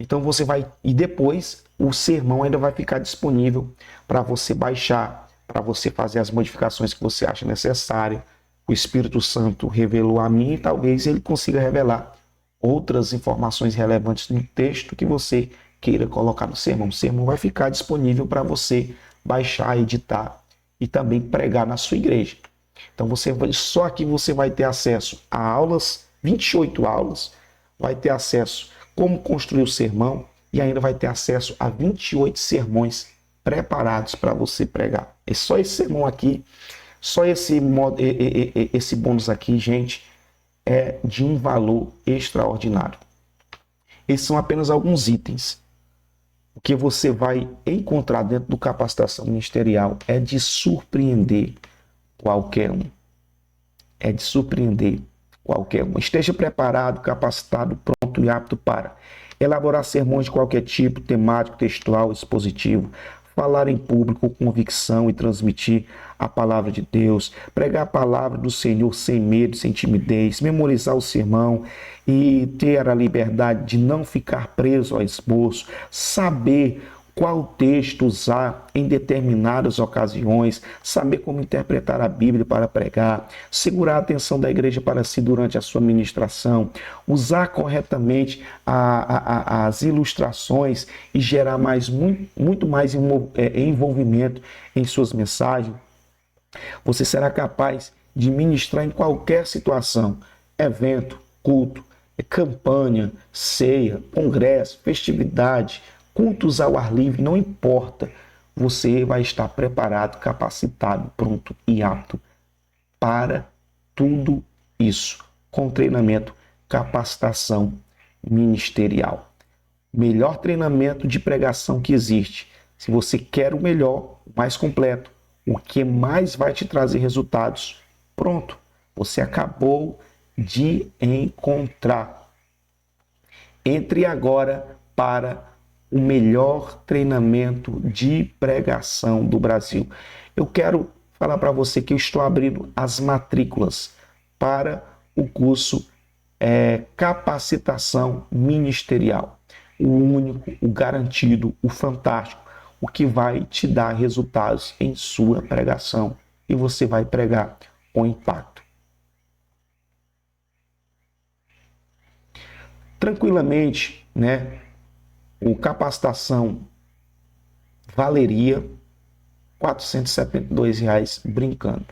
Então você vai, e depois o sermão ainda vai ficar disponível para você baixar, para você fazer as modificações que você acha necessária. O Espírito Santo revelou a mim e talvez ele consiga revelar outras informações relevantes no texto que você queira colocar no sermão. O sermão vai ficar disponível para você baixar, editar e também pregar na sua igreja. Então só aqui você vai ter acesso a aulas, 28 aulas, vai ter acesso a como construir o sermão e ainda vai ter acesso a 28 sermões preparados para você pregar. É só esse sermão aqui, só esse bônus aqui, gente, é de um valor extraordinário. Esses são apenas alguns itens. O que você vai encontrar dentro do Capacitação Ministerial é de surpreender qualquer um. É de surpreender qualquer um. Esteja preparado, capacitado, pronto e apto para elaborar sermões de qualquer tipo, temático, textual, expositivo, falar em público com convicção e transmitir a palavra de Deus, pregar a palavra do Senhor sem medo, sem timidez, memorizar o sermão e ter a liberdade de não ficar preso ao esboço, saber qual texto usar em determinadas ocasiões, saber como interpretar a Bíblia para pregar, segurar a atenção da igreja para si durante a sua ministração, usar corretamente as ilustrações e gerar muito mais envolvimento em suas mensagens. Você será capaz de ministrar em qualquer situação, evento, culto, campanha, ceia, congresso, festividade, cultos ao ar livre, não importa. Você vai estar preparado, capacitado, pronto e apto para tudo isso, com treinamento, capacitação ministerial. Melhor treinamento de pregação que existe. Se você quer o melhor, o mais completo, o que mais vai te trazer resultados, pronto, você acabou de encontrar. Entre agora para o melhor treinamento de pregação do Brasil. Eu quero falar para você que eu estou abrindo as matrículas para o curso Capacitação Ministerial. O único, o garantido, o fantástico, o que vai te dar resultados em sua pregação. E você vai pregar com impacto. Tranquilamente, né? O Capacitação valeria R$ 472 brincando.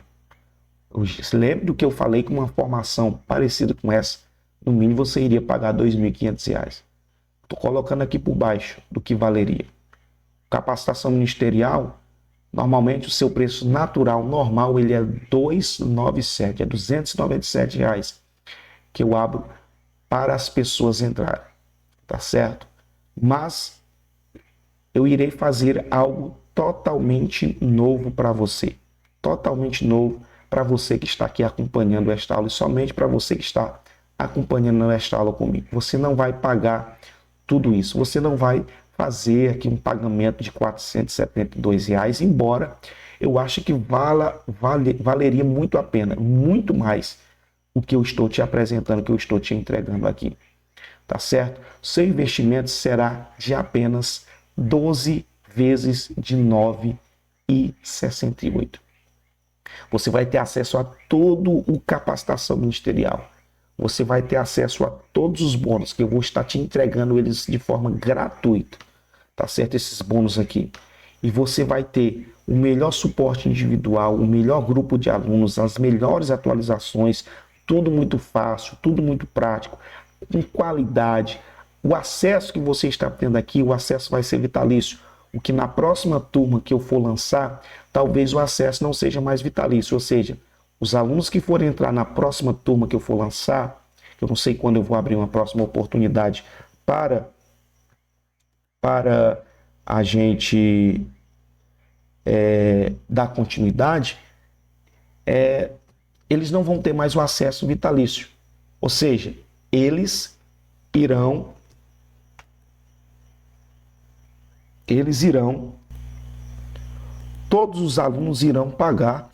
Se lembra do que eu falei, com uma formação parecida com essa, no mínimo você iria pagar R$ 2.500. Estou colocando aqui por baixo do que valeria. Capacitação ministerial, normalmente o seu preço natural, normal, ele é R$ 297, é R$ 297 que eu abro para as pessoas entrarem, tá certo? Mas eu irei fazer algo totalmente novo para você, totalmente novo para você que está aqui acompanhando esta aula e somente para você que está acompanhando esta aula comigo. Você não vai pagar tudo isso, você não vai fazer aqui um pagamento de R$ 472, embora eu ache que valeria muito a pena, muito mais o que eu estou te apresentando, o que eu estou te entregando aqui, tá certo? Seu investimento será de apenas 12 vezes de R$ 9,68. Você vai ter acesso a todo o capacitação ministerial. Você vai ter acesso a todos os bônus que eu vou estar te entregando eles de forma gratuita, tá certo? Esses bônus aqui. E você vai ter o melhor suporte individual, o melhor grupo de alunos, as melhores atualizações, tudo muito fácil, tudo muito prático, com qualidade. O acesso que você está tendo aqui, o acesso vai ser vitalício. O que na próxima turma que eu for lançar, talvez o acesso não seja mais vitalício, ou seja, os alunos que forem entrar na próxima turma que eu for lançar, eu não sei quando eu vou abrir uma próxima oportunidade para a gente dar continuidade, eles não vão ter mais o acesso vitalício. Ou seja, todos os alunos irão pagar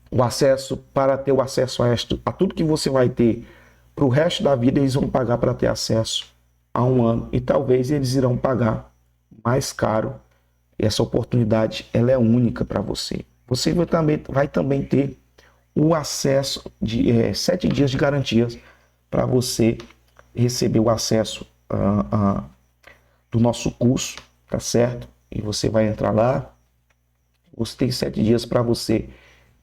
o acesso, para ter o acesso a tudo que você vai ter para o resto da vida. Eles vão pagar para ter acesso a um ano, e talvez eles irão pagar mais caro. Essa oportunidade, ela é única para você. Você vai também ter o acesso de 7 dias de garantias para você receber o acesso do nosso curso, tá certo? E você vai entrar lá, você tem 7 dias para você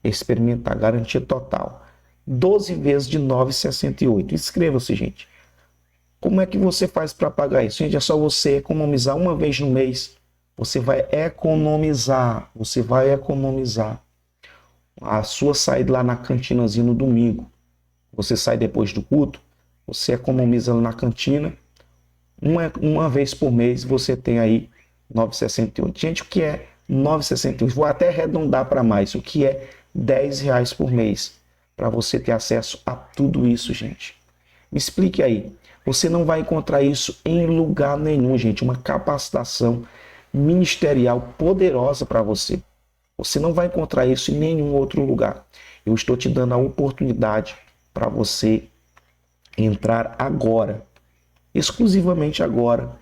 experimentar, garantia total. 12 vezes de R$ 9,68. Inscreva-se, gente. Como é que você faz para pagar isso? Gente, é só você economizar uma vez no mês. Você vai economizar. A sua saída lá na cantinazinha no domingo. Você sai depois do culto, você economiza lá na cantina. Uma vez por mês você tem aí R$ 9,68. Gente, o que é R$ 9,68? Vou até arredondar para mais. O que é R$ 10 por mês? Para você ter acesso a tudo isso, gente. Me explique aí. Você não vai encontrar isso em lugar nenhum, gente. Uma capacitação ministerial poderosa para você. Você não vai encontrar isso em nenhum outro lugar. Eu estou te dando a oportunidade para você entrar agora, exclusivamente agora,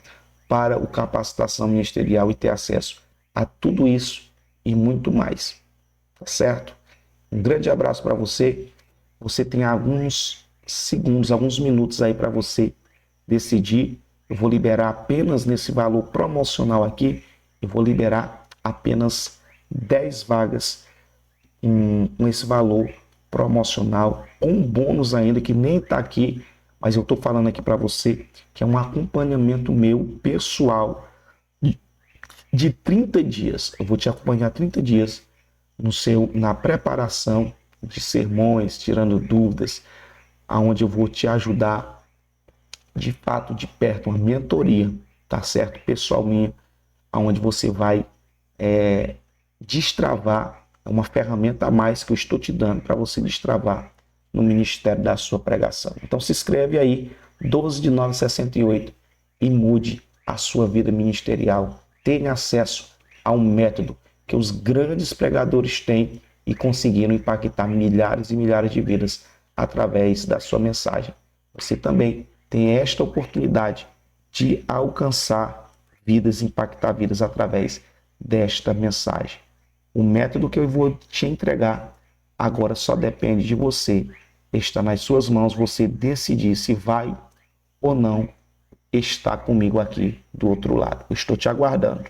para o capacitação ministerial e ter acesso a tudo isso e muito mais. Tá certo? Um grande abraço para você. Você tem alguns segundos, alguns minutos aí para você decidir. Eu vou liberar apenas nesse valor promocional aqui, eu vou liberar apenas 10 vagas com esse valor promocional, com bônus ainda que nem está aqui, mas eu estou falando aqui para você que é um acompanhamento meu pessoal de 30 dias. Eu vou te acompanhar 30 dias na preparação de sermões, tirando dúvidas, aonde eu vou te ajudar de fato, de perto, uma mentoria, tá certo? Pessoal minha, aonde você vai destravar, uma ferramenta a mais que eu estou te dando para você destravar no ministério da sua pregação. Então se inscreve aí, 12 de R$ 9,68, e mude a sua vida ministerial. Tenha acesso a um método que os grandes pregadores têm e conseguiram impactar milhares e milhares de vidas através da sua mensagem. Você também tem esta oportunidade de alcançar vidas, impactar vidas através desta mensagem. O método que eu vou te entregar agora só depende de você. Está nas suas mãos você decidir se vai ou não estar comigo aqui do outro lado. Eu estou te aguardando.